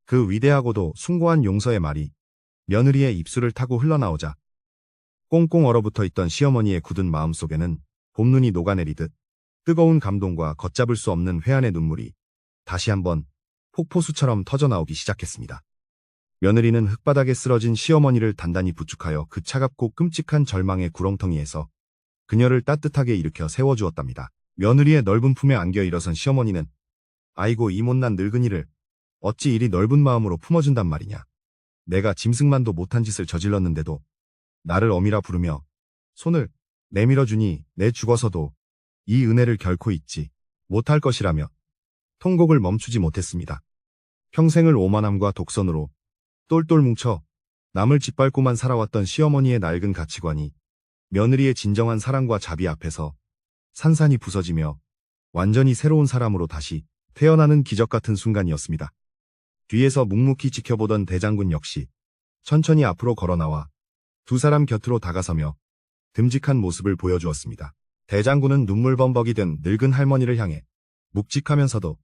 그 위대하고도 숭고한 용서의 말이 며느리의 입술을 타고 흘러나오자 꽁꽁 얼어붙어 있던 시어머니의 굳은 마음속에는 봄눈이 녹아내리듯 뜨거운 감동과 걷잡을 수 없는 회한의 눈물이 다시 한번 폭포수처럼 터져나오기 시작했습니다. 며느리는 흙바닥에 쓰러진 시어머니를 단단히 부축하여 그 차갑고 끔찍한 절망의 구렁텅이에서 그녀를 따뜻하게 일으켜 세워주었답니다. 며느리의 넓은 품에 안겨 일어선 시어머니는 아이고 이 못난 늙은이를 어찌 이리 넓은 마음으로 품어준단 말이냐. 내가 짐승만도 못한 짓을 저질렀는데도 나를 어미라 부르며 손을 내밀어주니 내 죽어서도 이 은혜를 결코 잊지 못할 것이라며 통곡을 멈추지 못했습니다. 평생을 오만함과 독선으로 똘똘 뭉쳐 남을 짓밟고만 살아왔던 시어머니의 낡은 가치관이 며느리의 진정한 사랑과 자비 앞에서 산산이 부서지며 완전히 새로운 사람으로 다시 태어나는 기적 같은 순간이었습니다. 뒤에서 묵묵히 지켜보던 대장군 역시 천천히 앞으로 걸어나와 두 사람 곁으로 다가서며 듬직한 모습을 보여주었습니다. 대장군은 눈물범벅이 된 늙은 할머니를 향해 묵직하면서도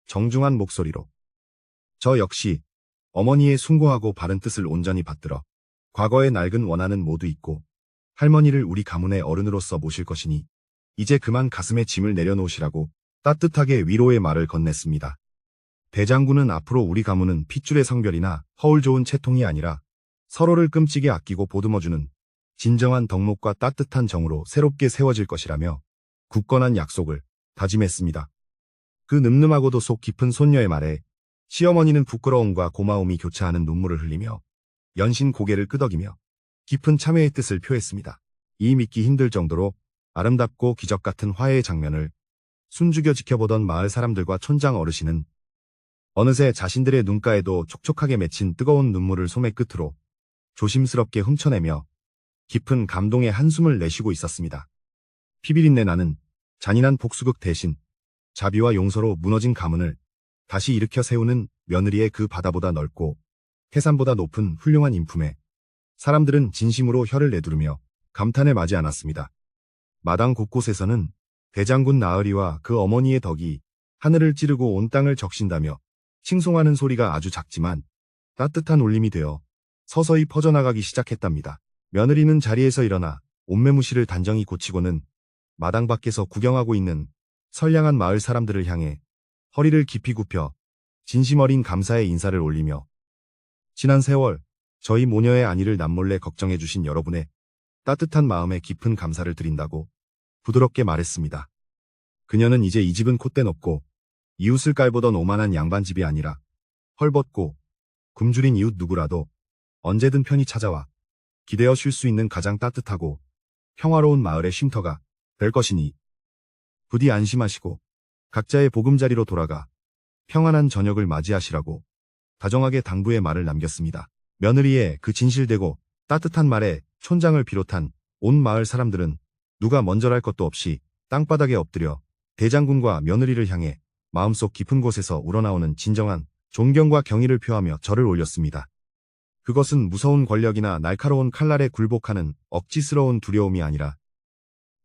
정중한 목소리로 저 역시 어머니의 숭고하고 바른 뜻을 온전히 받들어 과거의 낡은 원한은 모두 잊고 할머니를 우리 가문의 어른으로서 모실 것이니 이제 그만 가슴에 짐을 내려놓으시라고 따뜻하게 위로의 말을 건넸습니다. 대장군은 앞으로 우리 가문은 핏줄의 성별이나 허울 좋은 채통이 아니라 서로를 끔찍이 아끼고 보듬어주는 진정한 덕목과 따뜻한 정으로 새롭게 세워질 것이라며 굳건한 약속을 다짐했습니다. 그 늠름하고도 속 깊은 손녀의 말에 시어머니는 부끄러움과 고마움이 교차하는 눈물을 흘리며 연신 고개를 끄덕이며 깊은 참회의 뜻을 표했습니다. 이 믿기 힘들 정도로 아름답고 기적 같은 화해의 장면을 숨죽여 지켜보던 마을 사람들과 촌장 어르신은 어느새 자신들의 눈가에도 촉촉하게 맺힌 뜨거운 눈물을 소매 끝으로 조심스럽게 훔쳐내며 깊은 감동의 한숨을 내쉬고 있었습니다. 피비린내 나는 잔인한 복수극 대신 자비와 용서로 무너진 가문을 다시 일으켜 세우는 며느리의 그 바다보다 넓고 해산보다 높은 훌륭한 인품에 사람들은 진심으로 혀를 내두르며 감탄에 마지 않았습니다. 마당 곳곳에서는 대장군 나으리와 그 어머니의 덕이 하늘을 찌르고 온 땅을 적신다며 칭송하는 소리가 아주 작지만 따뜻한 울림이 되어 서서히 퍼져나가기 시작했답니다. 며느리는 자리에서 일어나 옷매무시를 단정히 고치고는 마당 밖에서 구경하고 있는 선량한 마을 사람들을 향해 허리를 깊이 굽혀 진심 어린 감사의 인사를 올리며 지난 세월 저희 모녀의 안위를 남몰래 걱정해 주신 여러분의 따뜻한 마음에 깊은 감사를 드린다고 부드럽게 말했습니다. 그녀는 이제 이 집은 콧대 높고 이웃을 깔보던 오만한 양반집이 아니라 헐벗고 굶주린 이웃 누구라도 언제든 편히 찾아와 기대어 쉴 수 있는 가장 따뜻하고 평화로운 마을의 쉼터가 될 것이니 부디 안심하시고 각자의 보금자리로 돌아가 평안한 저녁을 맞이하시라고 다정하게 당부의 말을 남겼습니다. 며느리의 그 진실되고 따뜻한 말에 촌장을 비롯한 온 마을 사람들은 누가 먼저랄 것도 없이 땅바닥에 엎드려 대장군과 며느리를 향해 마음속 깊은 곳에서 우러나오는 진정한 존경과 경의를 표하며 절을 올렸습니다. 그것은 무서운 권력이나 날카로운 칼날에 굴복하는 억지스러운 두려움이 아니라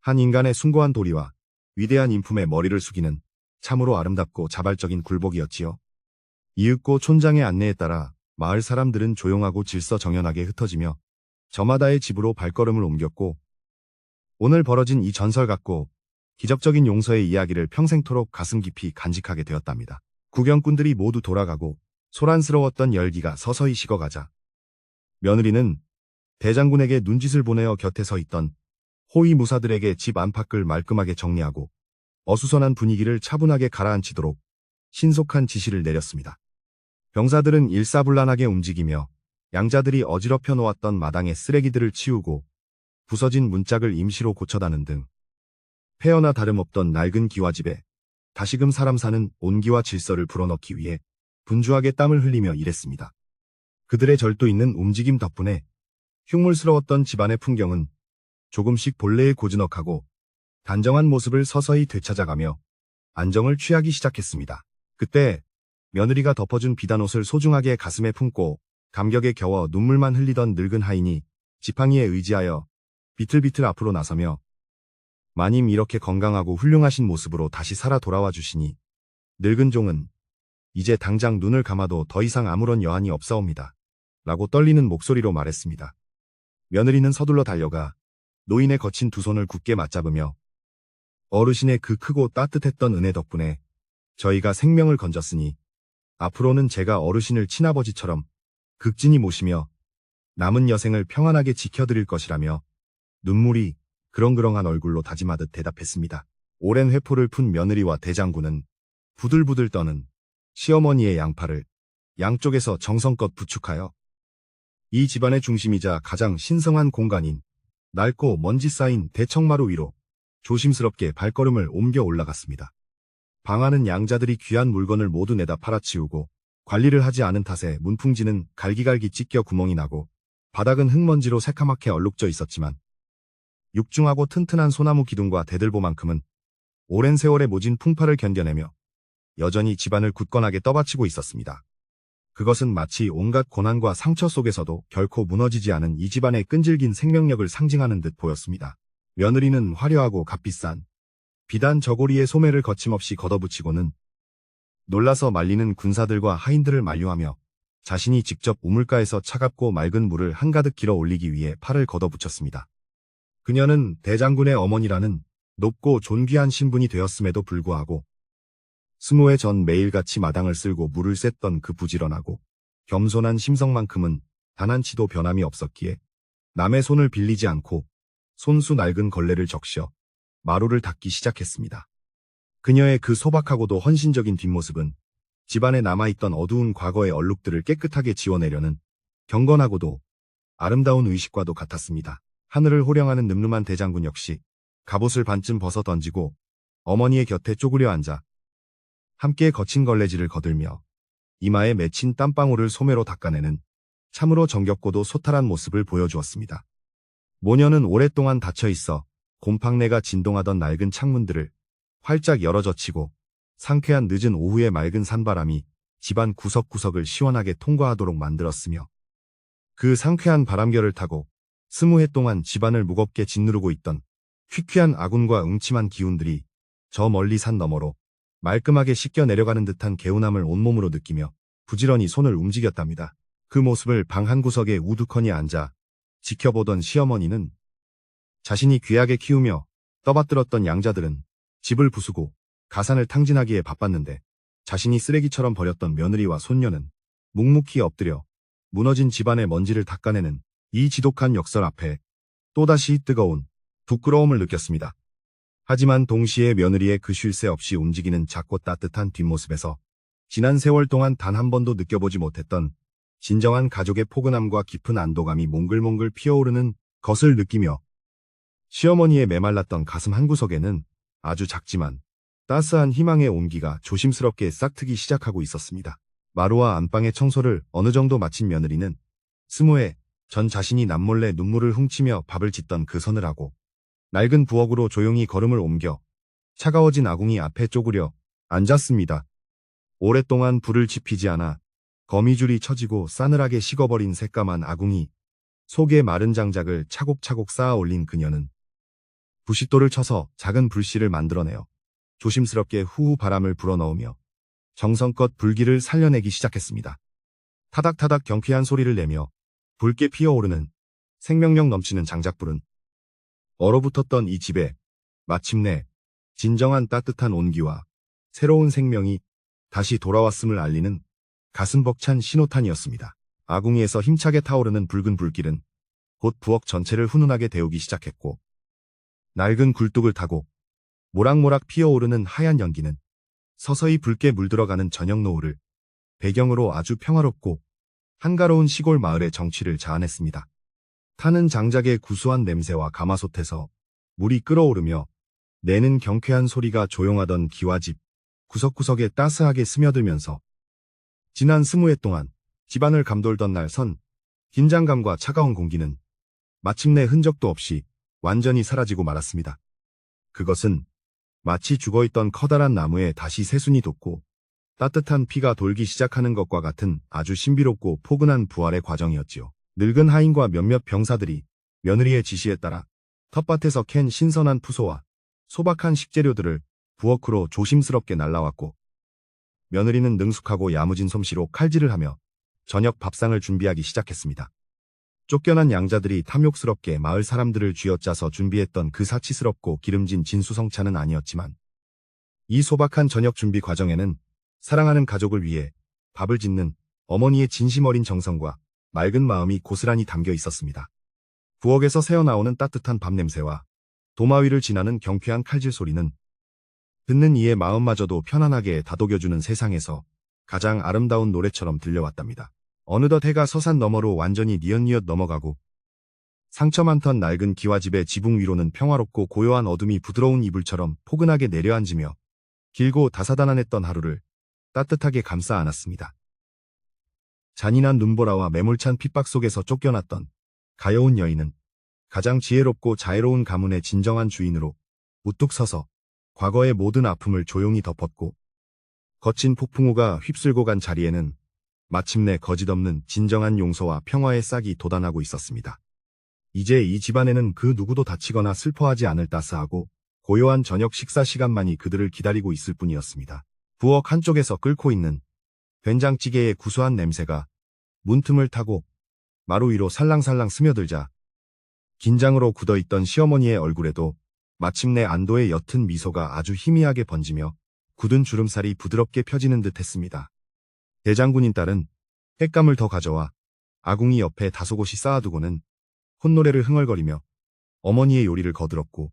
한 인간의 숭고한 도리와 위대한 인품에 머리를 숙이는 참으로 아름답고 자발적인 굴복이었지요. 이윽고 촌장의 안내에 따라 마을 사람들은 조용하고 질서정연하게 흩어지며 저마다의 집으로 발걸음을 옮겼고 오늘 벌어진 이 전설 같고 기적적인 용서의 이야기를 평생토록 가슴 깊이 간직하게 되었답니다. 구경꾼들이 모두 돌아가고 소란스러웠던 열기가 서서히 식어가자 며느리는 대장군에게 눈짓을 보내어 곁에 서 있던 호위 무사들에게 집 안팎을 말끔하게 정리하고 어수선한 분위기를 차분하게 가라앉히도록 신속한 지시를 내렸습니다. 병사들은 일사불란하게 움직이며 양자들이 어지럽혀 놓았던 마당의 쓰레기들을 치우고 부서진 문짝을 임시로 고쳐다는 등 폐허나 다름없던 낡은 기와집에 다시금 사람 사는 온기와 질서를 불어넣기 위해 분주하게 땀을 흘리며 일했습니다. 그들의 절도 있는 움직임 덕분에 흉물스러웠던 집안의 풍경은 조금씩 본래의 고즈넉하고 단정한 모습을 서서히 되찾아가며 안정을 취하기 시작했습니다. 그때 며느리가 덮어준 비단옷을 소중하게 가슴에 품고 감격에 겨워 눈물만 흘리던 늙은 하인이 지팡이에 의지하여 비틀비틀 앞으로 나서며 마님 이렇게 건강하고 훌륭하신 모습으로 다시 살아 돌아와 주시니 늙은 종은 이제 당장 눈을 감아도 더 이상 아무런 여한이 없사옵니다. 라고 떨리는 목소리로 말했습니다. 며느리는 서둘러 달려가 노인의 거친 두 손을 굳게 맞잡으며 어르신의 그 크고 따뜻했던 은혜 덕분에 저희가 생명을 건졌으니 앞으로는 제가 어르신을 친아버지처럼 극진히 모시며 남은 여생을 평안하게 지켜드릴 것이라며 눈물이 그렁그렁한 얼굴로 다짐하듯 대답했습니다. 오랜 회포를 푼 며느리와 대장군은 부들부들 떠는 시어머니의 양팔을 양쪽에서 정성껏 부축하여 이 집안의 중심이자 가장 신성한 공간인 낡고 먼지 쌓인 대청마루 위로 조심스럽게 발걸음을 옮겨 올라갔습니다. 방안은 양자들이 귀한 물건을 모두 내다 팔아치우고 관리를 하지 않은 탓에 문풍지는 갈기갈기 찢겨 구멍이 나고 바닥은 흙먼지로 새카맣게 얼룩져 있었지만 육중하고 튼튼한 소나무 기둥과 대들보만큼은 오랜 세월의 모진 풍파를 견뎌내며 여전히 집안을 굳건하게 떠받치고 있었습니다. 그것은 마치 온갖 고난과 상처 속에서도 결코 무너지지 않은 이 집안의 끈질긴 생명력을 상징하는 듯 보였습니다. 며느리는 화려하고 값비싼 비단 저고리에 소매를 거침없이 걷어붙이고는 놀라서 말리는 군사들과 하인들을 만류하며 자신이 직접 우물가에서 차갑고 맑은 물을 한가득 길어 올리기 위해 팔을 걷어붙였습니다. 그녀는 대장군의 어머니라는 높고 존귀한 신분이 되었음에도 불구하고 20회 전 매일같이 마당을 쓸고 물을 쐈던 그 부지런하고 겸손한 심성만큼은 단 한치도 변함이 없었기에 남의 손을 빌리지 않고 손수 낡은 걸레를 적셔 마루를 닦기 시작했습니다. 그녀의 그 소박하고도 헌신적인 뒷모습은 집안에 남아있던 어두운 과거의 얼룩들을 깨끗하게 지워내려는 경건하고도 아름다운 의식과도 같았습니다. 하늘을 호령하는 늠름한 대장군 역시 갑옷을 반쯤 벗어 던지고 어머니의 곁에 쪼그려 앉아 함께 거친 걸레질을 거들며 이마에 맺힌 땀방울을 소매로 닦아내는 참으로 정겹고도 소탈한 모습을 보여주었습니다. 모녀는 오랫동안 닫혀있어 곰팡내가 진동하던 낡은 창문들을 활짝 열어젖히고 상쾌한 늦은 오후의 맑은 산바람이 집안 구석구석을 시원하게 통과하도록 만들었으며 그 상쾌한 바람결을 타고 20해 동안 집안을 무겁게 짓누르고 있던 퀴퀴한 아군과 응침한 기운들이 저 멀리 산 너머로 말끔하게 씻겨 내려가는 듯한 개운함을 온몸으로 느끼며 부지런히 손을 움직였답니다. 그 모습을 방 한 구석에 우두커니 앉아 지켜보던 시어머니는 자신이 귀하게 키우며 떠받들었던 양자들은 집을 부수고 가산을 탕진하기에 바빴는데 자신이 쓰레기처럼 버렸던 며느리와 손녀는 묵묵히 엎드려 무너진 집안의 먼지를 닦아내는 이 지독한 역설 앞에 또다시 뜨거운 부끄러움을 느꼈습니다. 하지만 동시에 며느리의 그 쉴 새 없이 움직이는 작고 따뜻한 뒷모습에서 지난 세월 동안 단 한 번도 느껴보지 못했던 진정한 가족의 포근함과 깊은 안도감이 몽글몽글 피어오르는 것을 느끼며 시어머니의 메말랐던 가슴 한구석에는 아주 작지만 따스한 희망의 온기가 조심스럽게 싹트기 시작하고 있었습니다. 마루와 안방의 청소를 어느 정도 마친 며느리는 스무에 전 자신이 남몰래 눈물을 훔치며 밥을 짓던 그 서늘하고 낡은 부엌으로 조용히 걸음을 옮겨 차가워진 아궁이 앞에 쪼그려 앉았습니다. 오랫동안 불을 지피지 않아 거미줄이 처지고 싸늘하게 식어버린 새까만 아궁이 속에 마른 장작을 차곡차곡 쌓아 올린 그녀는 부싯돌을 쳐서 작은 불씨를 만들어내어 조심스럽게 후후 바람을 불어넣으며 정성껏 불길을 살려내기 시작했습니다. 타닥타닥 경쾌한 소리를 내며 붉게 피어오르는 생명력 넘치는 장작불은 얼어붙었던 이 집에 마침내 진정한 따뜻한 온기와 새로운 생명이 다시 돌아왔음을 알리는 가슴 벅찬 신호탄이었습니다. 아궁이에서 힘차게 타오르는 붉은 불길은 곧 부엌 전체를 훈훈하게 데우기 시작했고 낡은 굴뚝을 타고 모락모락 피어오르는 하얀 연기는 서서히 붉게 물들어가는 저녁 노을을 배경으로 아주 평화롭고 한가로운 시골 마을의 정취를 자아냈습니다. 타는 장작의 구수한 냄새와 가마솥에서 물이 끓어오르며 내는 경쾌한 소리가 조용하던 기와집 구석구석에 따스하게 스며들면서 지난 20해 동안 집안을 감돌던 날 선 긴장감과 차가운 공기는 마침내 흔적도 없이 완전히 사라지고 말았습니다. 그것은 마치 죽어있던 커다란 나무에 다시 새순이 돋고 따뜻한 피가 돌기 시작하는 것과 같은 아주 신비롭고 포근한 부활의 과정이었지요. 늙은 하인과 몇몇 병사들이 며느리의 지시에 따라 텃밭에서 캔 신선한 푸소와 소박한 식재료들을 부엌으로 조심스럽게 날라왔고 며느리는 능숙하고 야무진 솜씨로 칼질을 하며 저녁 밥상을 준비하기 시작했습니다. 쫓겨난 양자들이 탐욕스럽게 마을 사람들을 쥐어짜서 준비했던 그 사치스럽고 기름진 진수성찬은 아니었지만 이 소박한 저녁 준비 과정에는 사랑하는 가족을 위해 밥을 짓는 어머니의 진심 어린 정성과 맑은 마음이 고스란히 담겨 있었습니다. 부엌에서 새어나오는 따뜻한 밥 냄새와 도마 위를 지나는 경쾌한 칼질 소리는 듣는 이의 마음마저도 편안하게 다독여주는 세상에서 가장 아름다운 노래처럼 들려왔답니다. 어느덧 해가 서산 너머로 완전히 뉘엿뉘엿 넘어가고 상처 많던 낡은 기와집의 지붕 위로는 평화롭고 고요한 어둠이 부드러운 이불처럼 포근하게 내려앉으며 길고 다사다난했던 하루를 따뜻하게 감싸 안았습니다. 잔인한 눈보라와 매몰찬 핍박 속에서 쫓겨났던 가여운 여인은 가장 지혜롭고 자애로운 가문의 진정한 주인으로 우뚝 서서 과거의 모든 아픔을 조용히 덮었고 거친 폭풍우가 휩쓸고 간 자리에는 마침내 거짓없는 진정한 용서와 평화의 싹이 돋아나고 있었습니다. 이제 이 집안에는 그 누구도 다치거나 슬퍼하지 않을 따스하고 고요한 저녁 식사 시간만이 그들을 기다리고 있을 뿐이었습니다. 부엌 한쪽에서 끓고 있는 된장찌개의 구수한 냄새가 문틈을 타고 마루 위로 살랑살랑 스며들자 긴장으로 굳어있던 시어머니의 얼굴에도 마침내 안도의 옅은 미소가 아주 희미하게 번지며 굳은 주름살이 부드럽게 펴지는 듯 했습니다. 대장군인 딸은 횟감을 더 가져와 아궁이 옆에 다소곳이 쌓아두고는 콧노래를 흥얼거리며 어머니의 요리를 거들었고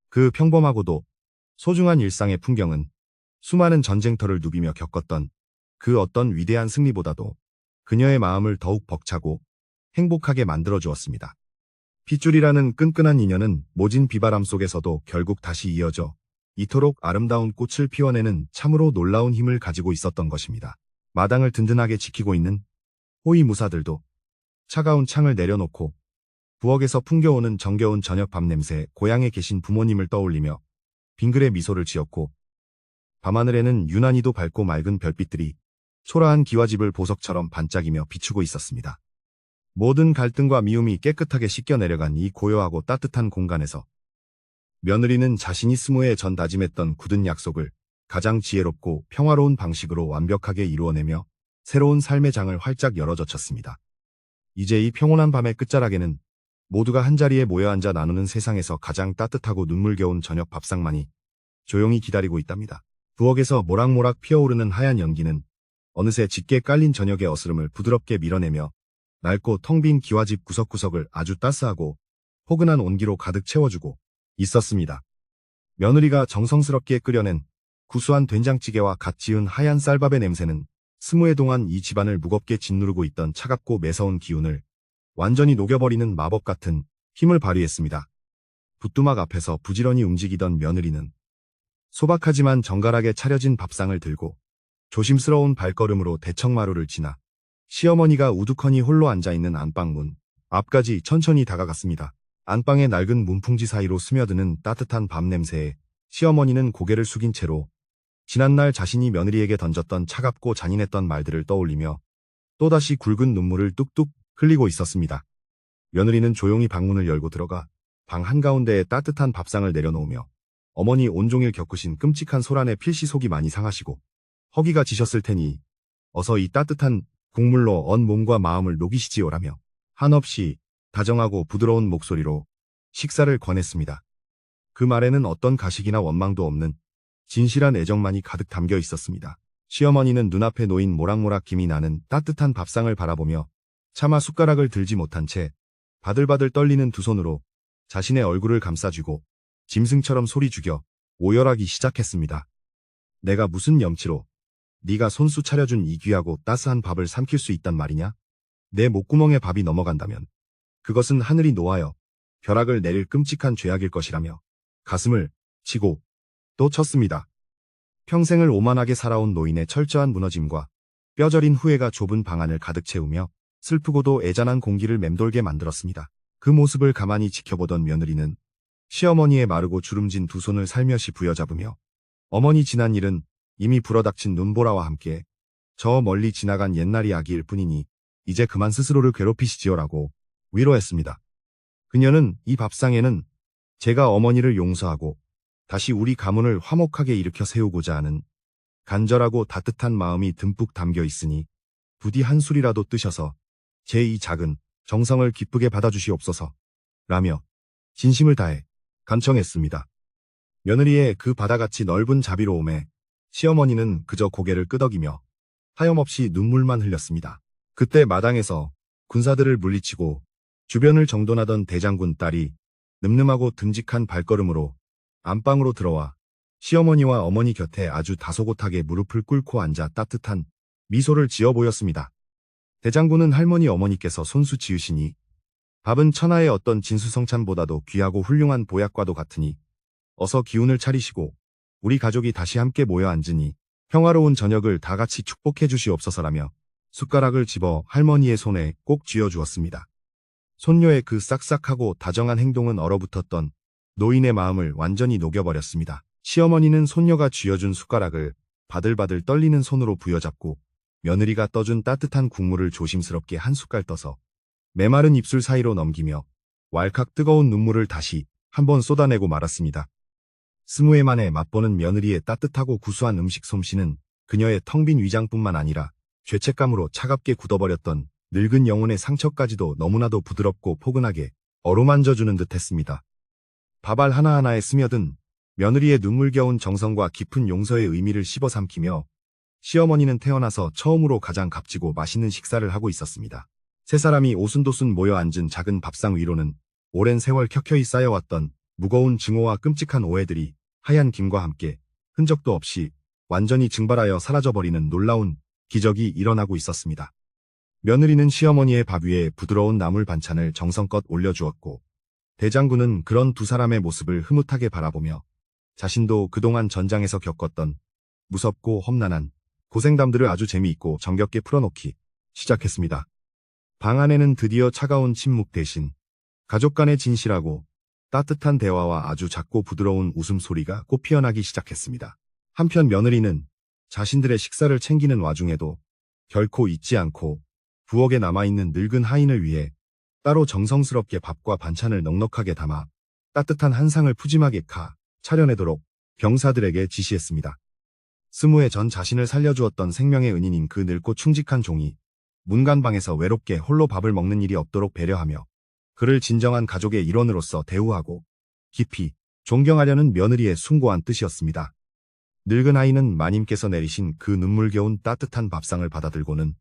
그 평범하고도 소중한 일상의 풍경은 수많은 전쟁터를 누비며 겪었던 그 어떤 위대한 승리보다도 그녀의 마음을 더욱 벅차고 행복하게 만들어주었습니다. 핏줄이라는 끈끈한 인연은 모진 비바람 속에서도 결국 다시 이어져 이토록 아름다운 꽃을 피워내는 참으로 놀라운 힘을 가지고 있었던 것입니다. 마당을 든든하게 지키고 있는 호위 무사들도 차가운 창을 내려놓고 부엌에서 풍겨오는 정겨운 저녁 밥 냄새, 고향에 계신 부모님을 떠올리며 빙그레 미소를 지었고 밤하늘에는 유난히도 밝고 맑은 별빛들이 초라한 기와집을 보석처럼 반짝이며 비추고 있었습니다. 모든 갈등과 미움이 깨끗하게 씻겨 내려간 이 고요하고 따뜻한 공간에서 며느리는 자신이 20해 전 다짐했던 굳은 약속을 가장 지혜롭고 평화로운 방식으로 완벽하게 이루어내며 새로운 삶의 장을 활짝 열어젖혔습니다. 이제 이 평온한 밤의 끝자락에는 모두가 한자리에 모여 앉아 나누는 세상에서 가장 따뜻하고 눈물겨운 저녁 밥상만이 조용히 기다리고 있답니다. 부엌에서 모락모락 피어오르는 하얀 연기는 어느새 짙게 깔린 저녁의 어스름을 부드럽게 밀어내며 낡고 텅 빈 기와집 구석구석을 아주 따스하고 포근한 온기로 가득 채워주고 있었습니다. 며느리가 정성스럽게 끓여낸 구수한 된장찌개와 갓 지은 하얀 쌀밥의 냄새는 스무해 동안 이 집안을 무겁게 짓누르고 있던 차갑고 매서운 기운을 완전히 녹여버리는 마법 같은 힘을 발휘했습니다. 부뚜막 앞에서 부지런히 움직이던 며느리는 소박하지만 정갈하게 차려진 밥상을 들고 조심스러운 발걸음으로 대청마루를 지나 시어머니가 우두커니 홀로 앉아있는 안방문 앞까지 천천히 다가갔습니다. 안방의 낡은 문풍지 사이로 스며드는 따뜻한 밤 냄새에 시어머니는 고개를 숙인 채로 지난날 자신이 며느리에게 던졌던 차갑고 잔인했던 말들을 떠올리며 또다시 굵은 눈물을 뚝뚝 흘리고 있었습니다. 며느리는 조용히 방문을 열고 들어가 방 한가운데에 따뜻한 밥상을 내려놓으며 어머니 온종일 겪으신 끔찍한 소란에 필시 속이 많이 상하시고 허기가 지셨을 테니 어서 이 따뜻한 국물로 언 몸과 마음을 녹이시지요라며 한없이 다정하고 부드러운 목소리로 식사를 권했습니다. 그 말에는 어떤 가식이나 원망도 없는 진실한 애정만이 가득 담겨 있었습니다. 시어머니는 눈앞에 놓인 모락모락 김이 나는 따뜻한 밥상을 바라보며 차마 숟가락을 들지 못한 채 바들바들 떨리는 두 손으로 자신의 얼굴을 감싸쥐고 짐승처럼 소리 죽여 오열하기 시작했습니다. 내가 무슨 염치로 네가 손수 차려준 이 귀하고 따스한 밥을 삼킬 수 있단 말이냐? 내 목구멍에 밥이 넘어간다면 그것은 하늘이 노하여 벼락을 내릴 끔찍한 죄악일 것이라며 가슴을 치고 또 쳤습니다. 평생을 오만하게 살아온 노인의 철저한 무너짐과 뼈저린 후회가 좁은 방 안을 가득 채우며 슬프고도 애잔한 공기를 맴돌게 만들었습니다. 그 모습을 가만히 지켜보던 며느리는 시어머니의 마르고 주름진 두 손을 살며시 부여잡으며 어머니 지난 일은 이미 불어닥친 눈보라와 함께 저 멀리 지나간 옛날 이야기일 뿐이니 이제 그만 스스로를 괴롭히시지요라고 위로했습니다. 그녀는 이 밥상에는 제가 어머니를 용서하고 다시 우리 가문을 화목하게 일으켜 세우고자 하는 간절하고 따뜻한 마음이 듬뿍 담겨 있으니 부디 한 술이라도 뜨셔서 제 이 작은 정성을 기쁘게 받아주시옵소서 라며 진심을 다해 간청했습니다. 며느리의 그 바다같이 넓은 자비로움에 시어머니는 그저 고개를 끄덕이며 하염없이 눈물만 흘렸습니다. 그때 마당에서 군사들을 물리치고 주변을 정돈하던 대장군 딸이 늠름하고 듬직한 발걸음으로 안방으로 들어와 시어머니와 어머니 곁에 아주 다소곳하게 무릎을 꿇고 앉아 따뜻한 미소를 지어 보였습니다. 대장군은 할머니 어머니께서 손수 지으시니 밥은 천하의 어떤 진수성찬보다도 귀하고 훌륭한 보약과도 같으니 어서 기운을 차리시고 우리 가족이 다시 함께 모여 앉으니 평화로운 저녁을 다 같이 축복해 주시옵소서라며 숟가락을 집어 할머니의 손에 꼭 쥐어주었습니다. 손녀의 그 싹싹하고 다정한 행동은 얼어붙었던 노인의 마음을 완전히 녹여버렸습니다. 시어머니는 손녀가 쥐어준 숟가락을 바들바들 떨리는 손으로 부여잡고 며느리가 떠준 따뜻한 국물을 조심스럽게 한 숟갈 떠서 메마른 입술 사이로 넘기며 왈칵 뜨거운 눈물을 다시 한번 쏟아내고 말았습니다. 20회 만에 맛보는 며느리의 따뜻하고 구수한 음식 솜씨는 그녀의 텅 빈 위장뿐만 아니라 죄책감으로 차갑게 굳어버렸던 늙은 영혼의 상처까지도 너무나도 부드럽고 포근하게 어루만져주는 듯했습니다. 밥알 하나하나에 스며든 며느리의 눈물겨운 정성과 깊은 용서의 의미를 씹어삼키며 시어머니는 태어나서 처음으로 가장 값지고 맛있는 식사를 하고 있었습니다. 세 사람이 오순도순 모여 앉은 작은 밥상 위로는 오랜 세월 켜켜이 쌓여왔던 무거운 증오와 끔찍한 오해들이 하얀 김과 함께 흔적도 없이 완전히 증발하여 사라져버리는 놀라운 기적이 일어나고 있었습니다. 며느리는 시어머니의 밥 위에 부드러운 나물 반찬을 정성껏 올려주었고 대장군은 그런 두 사람의 모습을 흐뭇하게 바라보며 자신도 그동안 전장에서 겪었던 무섭고 험난한 고생담들을 아주 재미있고 정겹게 풀어놓기 시작했습니다. 방 안에는 드디어 차가운 침묵 대신 가족 간의 진실하고 따뜻한 대화와 아주 작고 부드러운 웃음소리가 꽃피어나기 시작했습니다. 한편 며느리는 자신들의 식사를 챙기는 와중에도 결코 잊지 않고 부엌에 남아있는 늙은 하인을 위해 따로 정성스럽게 밥과 반찬을 넉넉하게 담아 따뜻한 한상을 푸짐하게 차려내도록 병사들에게 지시했습니다. 20회 전 자신을 살려주었던 생명의 은인인 그 늙고 충직한 종이 문간방에서 외롭게 홀로 밥을 먹는 일이 없도록 배려하며 그를 진정한 가족의 일원으로서 대우하고 깊이 존경하려는 며느리의 숭고한 뜻이었습니다. 늙은 아이는 마님께서 내리신 그 눈물겨운 따뜻한 밥상을 받아들고는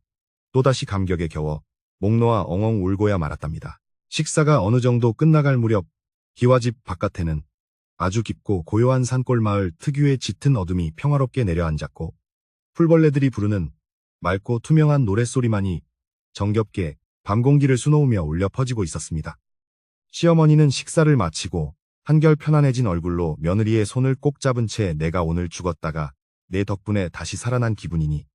또다시 감격에 겨워 목 놓아 엉엉 울고야 말았답니다. 식사가 어느 정도 끝나갈 무렵 기와집 바깥에는 아주 깊고 고요한 산골 마을 특유의 짙은 어둠이 평화롭게 내려앉았고 풀벌레들이 부르는 맑고 투명한 노랫소리만이 정겹게 밤 공기를 수놓으며 울려 퍼지고 있었습니다. 시어머니는 식사를 마치고 한결 편안해진 얼굴로 며느리의 손을 꼭 잡은 채 내가 오늘 죽었다가 내 덕분에 다시 살아난 기분이니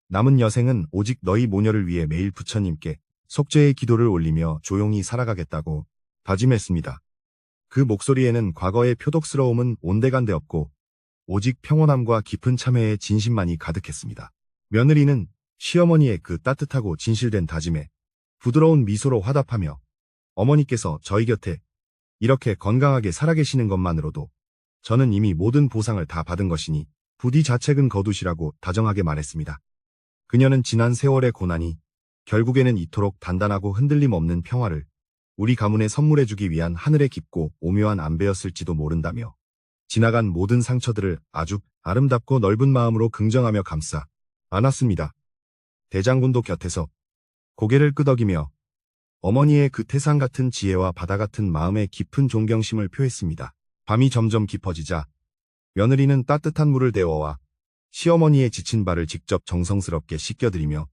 남은 여생은 오직 너희 모녀를 위해 매일 부처님께 속죄의 기도를 올리며 조용히 살아가겠다고 다짐했습니다. 그 목소리에는 과거의 표독스러움은 온데간데 없고 오직 평온함과 깊은 참회의 진심만이 가득했습니다. 며느리는 시어머니의 그 따뜻하고 진실된 다짐에 부드러운 미소로 화답하며 어머니께서 저희 곁에 이렇게 건강하게 살아계시는 것만으로도 저는 이미 모든 보상을 다 받은 것이니 부디 자책은 거두시라고 다정하게 말했습니다. 그녀는 지난 세월의 고난이 결국에는 이토록 단단하고 흔들림 없는 평화를 우리 가문에 선물해주기 위한 하늘의 깊고 오묘한 안배였을지도 모른다며 지나간 모든 상처들을 아주 아름답고 넓은 마음으로 긍정하며 감싸 안았습니다. 대장군도 곁에서 고개를 끄덕이며 어머니의 그 태산 같은 지혜와 바다 같은 마음에 깊은 존경심을 표했습니다. 밤이 점점 깊어지자 며느리는 따뜻한 물을 데워와 시어머니의 지친 발을 직접 정성스럽게 씻겨드리며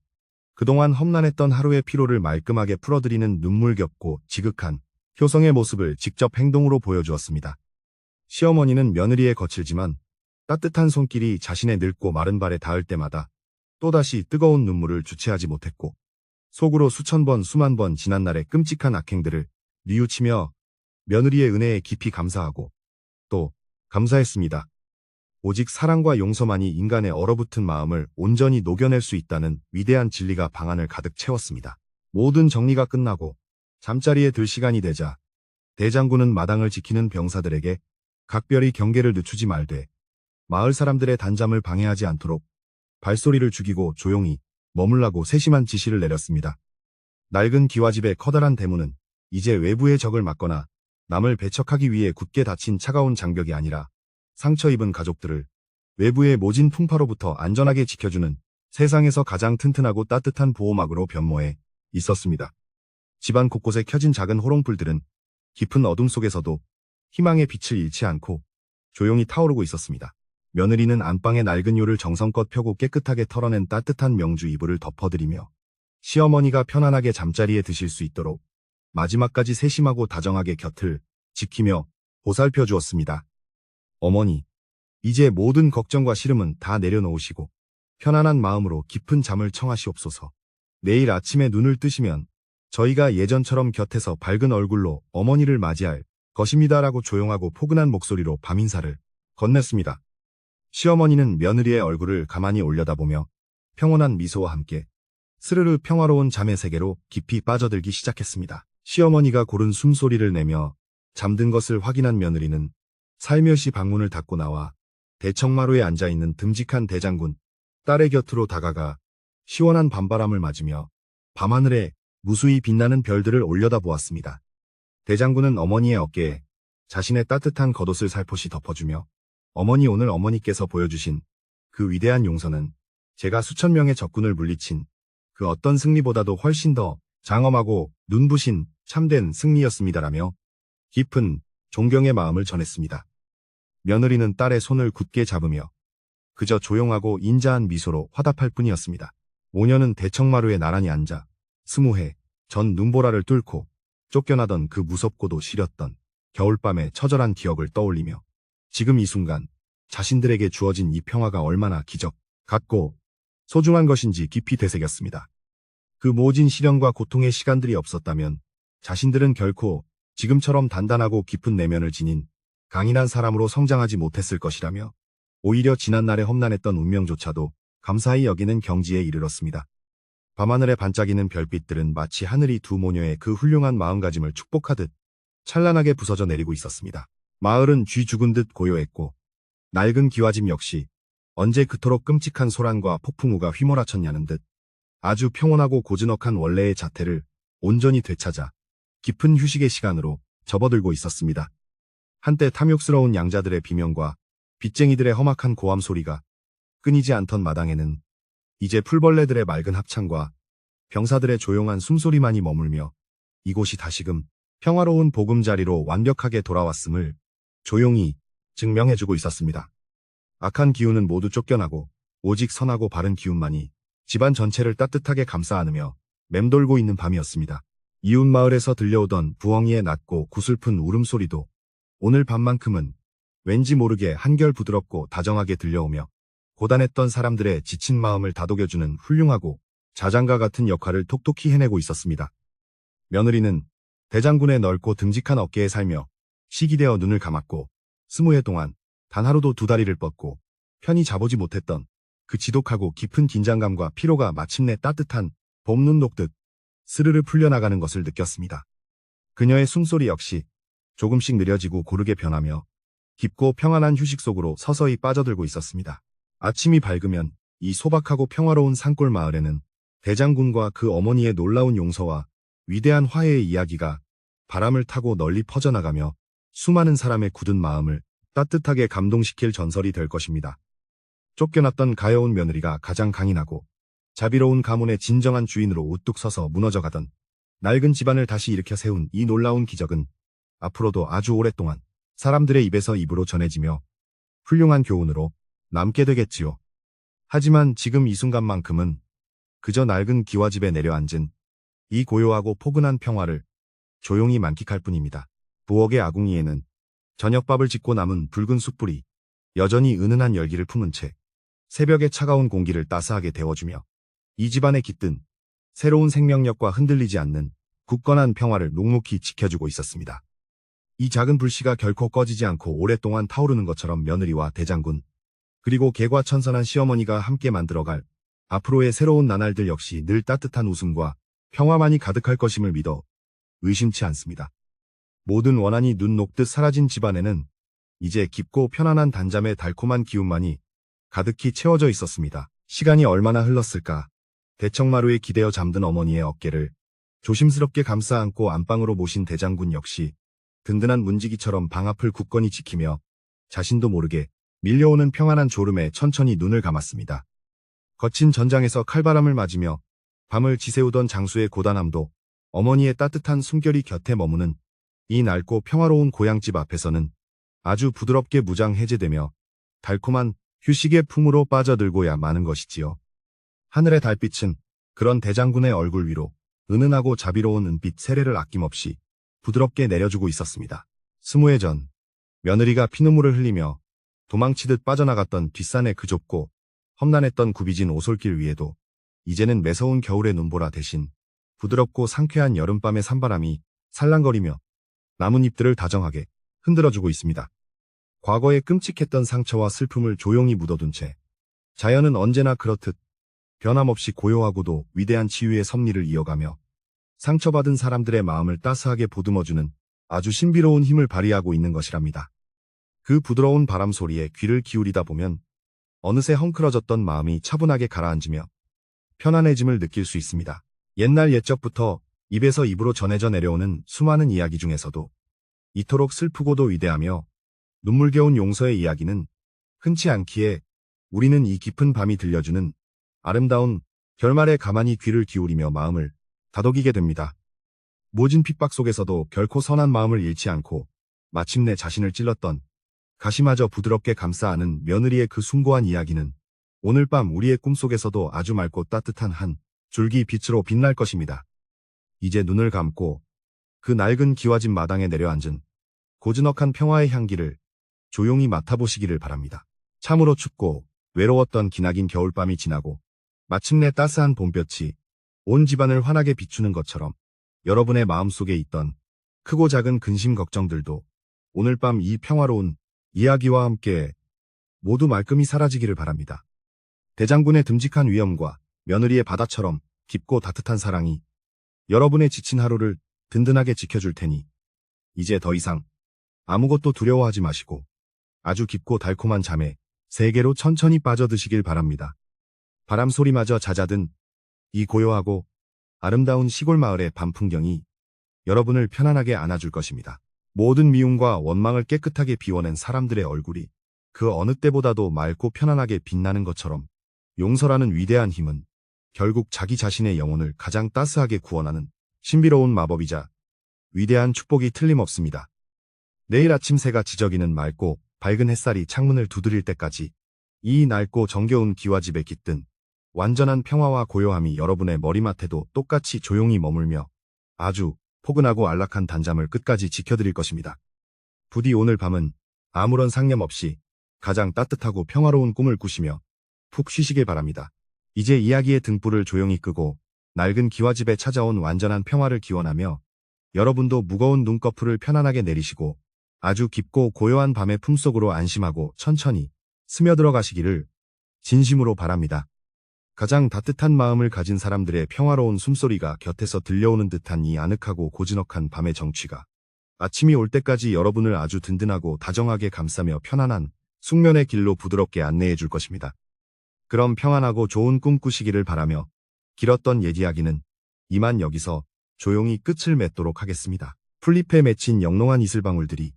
그동안 험난했던 하루의 피로를 말끔하게 풀어드리는 눈물겹고 지극한 효성의 모습을 직접 행동으로 보여주었습니다. 시어머니는 며느리의 거칠지만 따뜻한 손길이 자신의 늙고 마른 발에 닿을 때마다 또다시 뜨거운 눈물을 주체하지 못했고 속으로 수천 번 수만 번 지난날의 끔찍한 악행들을 뉘우치며 며느리의 은혜에 깊이 감사하고 또 감사했습니다. 오직 사랑과 용서만이 인간의 얼어붙은 마음을 온전히 녹여낼 수 있다는 위대한 진리가 방안을 가득 채웠습니다. 모든 정리가 끝나고 잠자리에 들 시간이 되자 대장군은 마당을 지키는 병사들에게 각별히 경계를 늦추지 말되 마을 사람들의 단잠을 방해하지 않도록 발소리를 죽이고 조용히 머물라고 세심한 지시를 내렸습니다. 낡은 기와집의 커다란 대문은 이제 외부의 적을 막거나 남을 배척하기 위해 굳게 닫힌 차가운 장벽이 아니라 상처 입은 가족들을 외부의 모진 풍파로부터 안전하게 지켜주는 세상에서 가장 튼튼하고 따뜻한 보호막으로 변모해 있었습니다. 집안 곳곳에 켜진 작은 호롱불들은 깊은 어둠 속에서도 희망의 빛을 잃지 않고 조용히 타오르고 있었습니다. 며느리는 안방의 낡은 요를 정성껏 펴고 깨끗하게 털어낸 따뜻한 명주 이불을 덮어드리며 시어머니가 편안하게 잠자리에 드실 수 있도록 마지막까지 세심하고 다정하게 곁을 지키며 보살펴 주었습니다. 어머니, 이제 모든 걱정과 시름은 다 내려놓으시고 편안한 마음으로 깊은 잠을 청하시옵소서. 내일 아침에 눈을 뜨시면 저희가 예전처럼 곁에서 밝은 얼굴로 어머니를 맞이할 것입니다라고 조용하고 포근한 목소리로 밤인사를 건넸습니다. 시어머니는 며느리의 얼굴을 가만히 올려다보며 평온한 미소와 함께 스르르 평화로운 잠의 세계로 깊이 빠져들기 시작했습니다. 시어머니가 고른 숨소리를 내며 잠든 것을 확인한 며느리는 살며시 방문을 닫고 나와 대청마루에 앉아있는 듬직한 대장군 딸의 곁으로 다가가 시원한 밤바람을 맞으며 밤하늘에 무수히 빛나는 별들을 올려다보았습니다. 대장군은 어머니의 어깨에 자신의 따뜻한 겉옷을 살포시 덮어주며 어머니, 오늘 어머니께서 보여주신 그 위대한 용서는 제가 수천 명의 적군을 물리친 그 어떤 승리보다도 훨씬 더 장엄하고 눈부신 참된 승리였습니다라며 깊은 존경의 마음을 전했습니다. 며느리는 딸의 손을 굳게 잡으며 그저 조용하고 인자한 미소로 화답할 뿐이었습니다. 모녀는 대청마루에 나란히 앉아 20해 전 눈보라를 뚫고 쫓겨나던 그 무섭고도 시렸던 겨울밤의 처절한 기억을 떠올리며 지금 이 순간 자신들에게 주어진 이 평화가 얼마나 기적 같고 소중한 것인지 깊이 되새겼습니다. 그 모진 시련과 고통의 시간들이 없었다면 자신들은 결코 지금처럼 단단하고 깊은 내면을 지닌 강인한 사람으로 성장하지 못했을 것이라며 오히려 지난날의 험난했던 운명조차도 감사히 여기는 경지에 이르렀습니다. 밤하늘에 반짝이는 별빛들은 마치 하늘이 두 모녀의 그 훌륭한 마음가짐을 축복하듯 찬란하게 부서져 내리고 있었습니다. 마을은 쥐 죽은 듯 고요했고 낡은 기와집 역시 언제 그토록 끔찍한 소란과 폭풍우가 휘몰아쳤냐는 듯 아주 평온하고 고즈넉한 원래의 자태를 온전히 되찾아 깊은 휴식의 시간으로 접어들고 있었습니다. 한때 탐욕스러운 양자들의 비명과 빚쟁이들의 험악한 고함 소리가 끊이지 않던 마당에는 이제 풀벌레들의 맑은 합창과 병사들의 조용한 숨소리만이 머물며 이곳이 다시금 평화로운 보금자리로 완벽하게 돌아왔음을 조용히 증명해주고 있었습니다. 악한 기운은 모두 쫓겨나고 오직 선하고 바른 기운만이 집안 전체를 따뜻하게 감싸 안으며 맴돌고 있는 밤이었습니다. 이웃 마을에서 들려오던 부엉이의 낮고 구슬픈 울음소리도 오늘 밤만큼은 왠지 모르게 한결 부드럽고 다정하게 들려오며 고단했던 사람들의 지친 마음을 다독여주는 훌륭하고 자장가 같은 역할을 톡톡히 해내고 있었습니다. 며느리는 대장군의 넓고 듬직한 어깨에 살며 시기되어 눈을 감았고 20해 동안 단 하루도 두 다리를 뻗고 편히 자보지 못했던 그 지독하고 깊은 긴장감과 피로가 마침내 따뜻한 봄눈 녹듯 스르르 풀려나가는 것을 느꼈습니다. 그녀의 숨소리 역시 조금씩 느려지고 고르게 변하며 깊고 평안한 휴식 속으로 서서히 빠져들고 있었습니다. 아침이 밝으면 이 소박하고 평화로운 산골 마을에는 대장군과 그 어머니의 놀라운 용서와 위대한 화해의 이야기가 바람을 타고 널리 퍼져나가며 수많은 사람의 굳은 마음을 따뜻하게 감동시킬 전설이 될 것입니다. 쫓겨났던 가여운 며느리가 가장 강인하고 자비로운 가문의 진정한 주인으로 우뚝 서서 무너져가던 낡은 집안을 다시 일으켜 세운 이 놀라운 기적은 앞으로도 아주 오랫동안 사람들의 입에서 입으로 전해지며 훌륭한 교훈으로 남게 되겠지요. 하지만 지금 이 순간만큼은 그저 낡은 기와집에 내려앉은 이 고요하고 포근한 평화를 조용히 만끽할 뿐입니다. 부엌의 아궁이에는 저녁밥을 짓고 남은 붉은 숯불이 여전히 은은한 열기를 품은 채 새벽의 차가운 공기를 따스하게 데워주며 이 집안에 깃든 새로운 생명력과 흔들리지 않는 굳건한 평화를 묵묵히 지켜주고 있었습니다. 이 작은 불씨가 결코 꺼지지 않고 오랫동안 타오르는 것처럼 며느리와 대장군, 그리고 개과천선한 시어머니가 함께 만들어갈 앞으로의 새로운 나날들 역시 늘 따뜻한 웃음과 평화만이 가득할 것임을 믿어 의심치 않습니다. 모든 원한이 눈 녹듯 사라진 집안에는 이제 깊고 편안한 단잠의 달콤한 기운만이 가득히 채워져 있었습니다. 시간이 얼마나 흘렀을까? 대청마루에 기대어 잠든 어머니의 어깨를 조심스럽게 감싸 안고 안방으로 모신 대장군 역시 든든한 문지기처럼 방 앞을 굳건히 지키며 자신도 모르게 밀려오는 평안한 졸음에 천천히 눈을 감았습니다. 거친 전장에서 칼바람을 맞으며 밤을 지새우던 장수의 고단함도 어머니의 따뜻한 숨결이 곁에 머무는 이 낡고 평화로운 고향집 앞에서는 아주 부드럽게 무장해제되며 달콤한 휴식의 품으로 빠져들고야 마는 것이지요. 하늘의 달빛은 그런 대장군의 얼굴 위로 은은하고 자비로운 은빛 세례를 아낌없이 부드럽게 내려주고 있었습니다. 20해 전 며느리가 피눈물을 흘리며 도망치듯 빠져나갔던 뒷산의 그 좁고 험난했던 굽이진 오솔길 위에도 이제는 매서운 겨울의 눈보라 대신 부드럽고 상쾌한 여름밤의 산바람이 살랑거리며 나뭇잎들을 다정하게 흔들어주고 있습니다. 과거의 끔찍했던 상처와 슬픔을 조용히 묻어둔 채 자연은 언제나 그렇듯 변함없이 고요하고도 위대한 치유의 섭리를 이어가며 상처받은 사람들의 마음을 따스하게 보듬어주는 아주 신비로운 힘을 발휘하고 있는 것이랍니다. 그 부드러운 바람 소리에 귀를 기울이다 보면 어느새 헝클어졌던 마음이 차분하게 가라앉으며 편안해짐을 느낄 수 있습니다. 옛날 옛적부터 입에서 입으로 전해져 내려오는 수많은 이야기 중에서도 이토록 슬프고도 위대하며 눈물겨운 용서의 이야기는 흔치 않기에 우리는 이 깊은 밤이 들려주는 아름다운 결말에 가만히 귀를 기울이며 마음을 다독이게 됩니다. 모진 핍박 속에서도 결코 선한 마음을 잃지 않고 마침내 자신을 찔렀던 가시마저 부드럽게 감싸 안은 며느리의 그 숭고한 이야기는 오늘 밤 우리의 꿈속에서도 아주 맑고 따뜻한 한 줄기 빛으로 빛날 것입니다. 이제 눈을 감고 그 낡은 기와집 마당에 내려앉은 고즈넉한 평화의 향기를 조용히 맡아보시기를 바랍니다. 참으로 춥고 외로웠던 기나긴 겨울밤이 지나고 마침내 따스한 봄볕이 온 집안을 환하게 비추는 것처럼 여러분의 마음속에 있던 크고 작은 근심 걱정들도 오늘 밤 이 평화로운 이야기와 함께 모두 말끔히 사라지기를 바랍니다. 대장군의 듬직한 위엄과 며느리의 바다처럼 깊고 따뜻한 사랑이 여러분의 지친 하루를 든든하게 지켜줄 테니 이제 더 이상 아무것도 두려워하지 마시고 아주 깊고 달콤한 잠에 세계로 천천히 빠져드시길 바랍니다. 바람 소리마저 잦아든 이 고요하고 아름다운 시골 마을의 밤 풍경이 여러분을 편안하게 안아줄 것입니다. 모든 미움과 원망을 깨끗하게 비워낸 사람들의 얼굴이 그 어느 때보다도 맑고 편안하게 빛나는 것처럼 용서라는 위대한 힘은 결국 자기 자신의 영혼을 가장 따스하게 구원하는 신비로운 마법이자 위대한 축복이 틀림없습니다. 내일 아침 새가 지저귀는 맑고 밝은 햇살이 창문을 두드릴 때까지 이 낡고 정겨운 기와집에 깃든 완전한 평화와 고요함이 여러분의 머리맡에도 똑같이 조용히 머물며 아주 포근하고 안락한 단잠을 끝까지 지켜드릴 것입니다. 부디 오늘 밤은 아무런 상념 없이 가장 따뜻하고 평화로운 꿈을 꾸시며 푹 쉬시길 바랍니다. 이제 이야기의 등불을 조용히 끄고 낡은 기와집에 찾아온 완전한 평화를 기원하며 여러분도 무거운 눈꺼풀을 편안하게 내리시고 아주 깊고 고요한 밤의 품속으로 안심하고 천천히 스며들어 가시기를 진심으로 바랍니다. 가장 따뜻한 마음을 가진 사람들의 평화로운 숨소리가 곁에서 들려오는 듯한 이 아늑하고 고즈넉한 밤의 정취가 아침이 올 때까지 여러분을 아주 든든하고 다정하게 감싸며 편안한 숙면의 길로 부드럽게 안내해 줄 것입니다. 그럼 평안하고 좋은 꿈 꾸시기를 바라며 길었던 옛 이야기는 이만 여기서 조용히 끝을 맺도록 하겠습니다. 풀잎에 맺힌 영롱한 이슬방울들이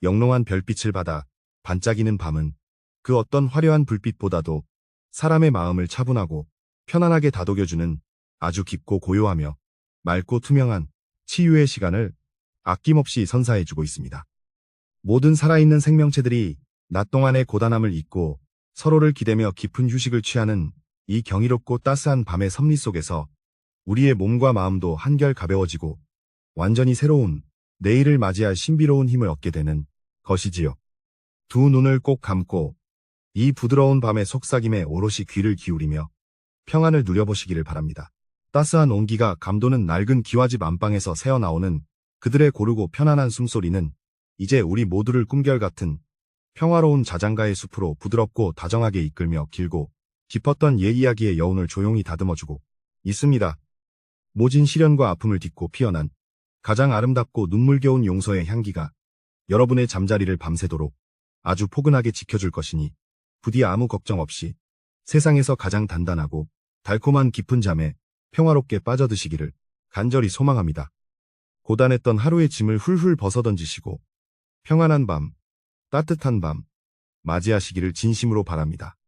영롱한 별빛을 받아 반짝이는 밤은 그 어떤 화려한 불빛보다도 사람의 마음을 차분하고 편안하게 다독여주는 아주 깊고 고요하며 맑고 투명한 치유의 시간을 아낌없이 선사해주고 있습니다. 모든 살아있는 생명체들이 낮 동안의 고단함을 잊고 서로를 기대며 깊은 휴식을 취하는 이 경이롭고 따스한 밤의 섭리 속에서 우리의 몸과 마음도 한결 가벼워지고 완전히 새로운 내일을 맞이할 신비로운 힘을 얻게 되는 것이지요. 두 눈을 꼭 감고 이 부드러운 밤의 속삭임에 오롯이 귀를 기울이며 평안을 누려보시기를 바랍니다. 따스한 온기가 감도는 낡은 기와집 안방에서 새어나오는 그들의 고르고 편안한 숨소리는 이제 우리 모두를 꿈결같은 평화로운 자장가의 숲으로 부드럽고 다정하게 이끌며 길고 깊었던 옛 이야기의 여운을 조용히 다듬어주고 있습니다. 모진 시련과 아픔을 딛고 피어난 가장 아름답고 눈물겨운 용서의 향기가 여러분의 잠자리를 밤새도록 아주 포근하게 지켜줄 것이니 부디 아무 걱정 없이 세상에서 가장 단단하고 달콤한 깊은 잠에 평화롭게 빠져드시기를 간절히 소망합니다. 고단했던 하루의 짐을 훌훌 벗어던지시고 평안한 밤, 따뜻한 밤 맞이하시기를 진심으로 바랍니다.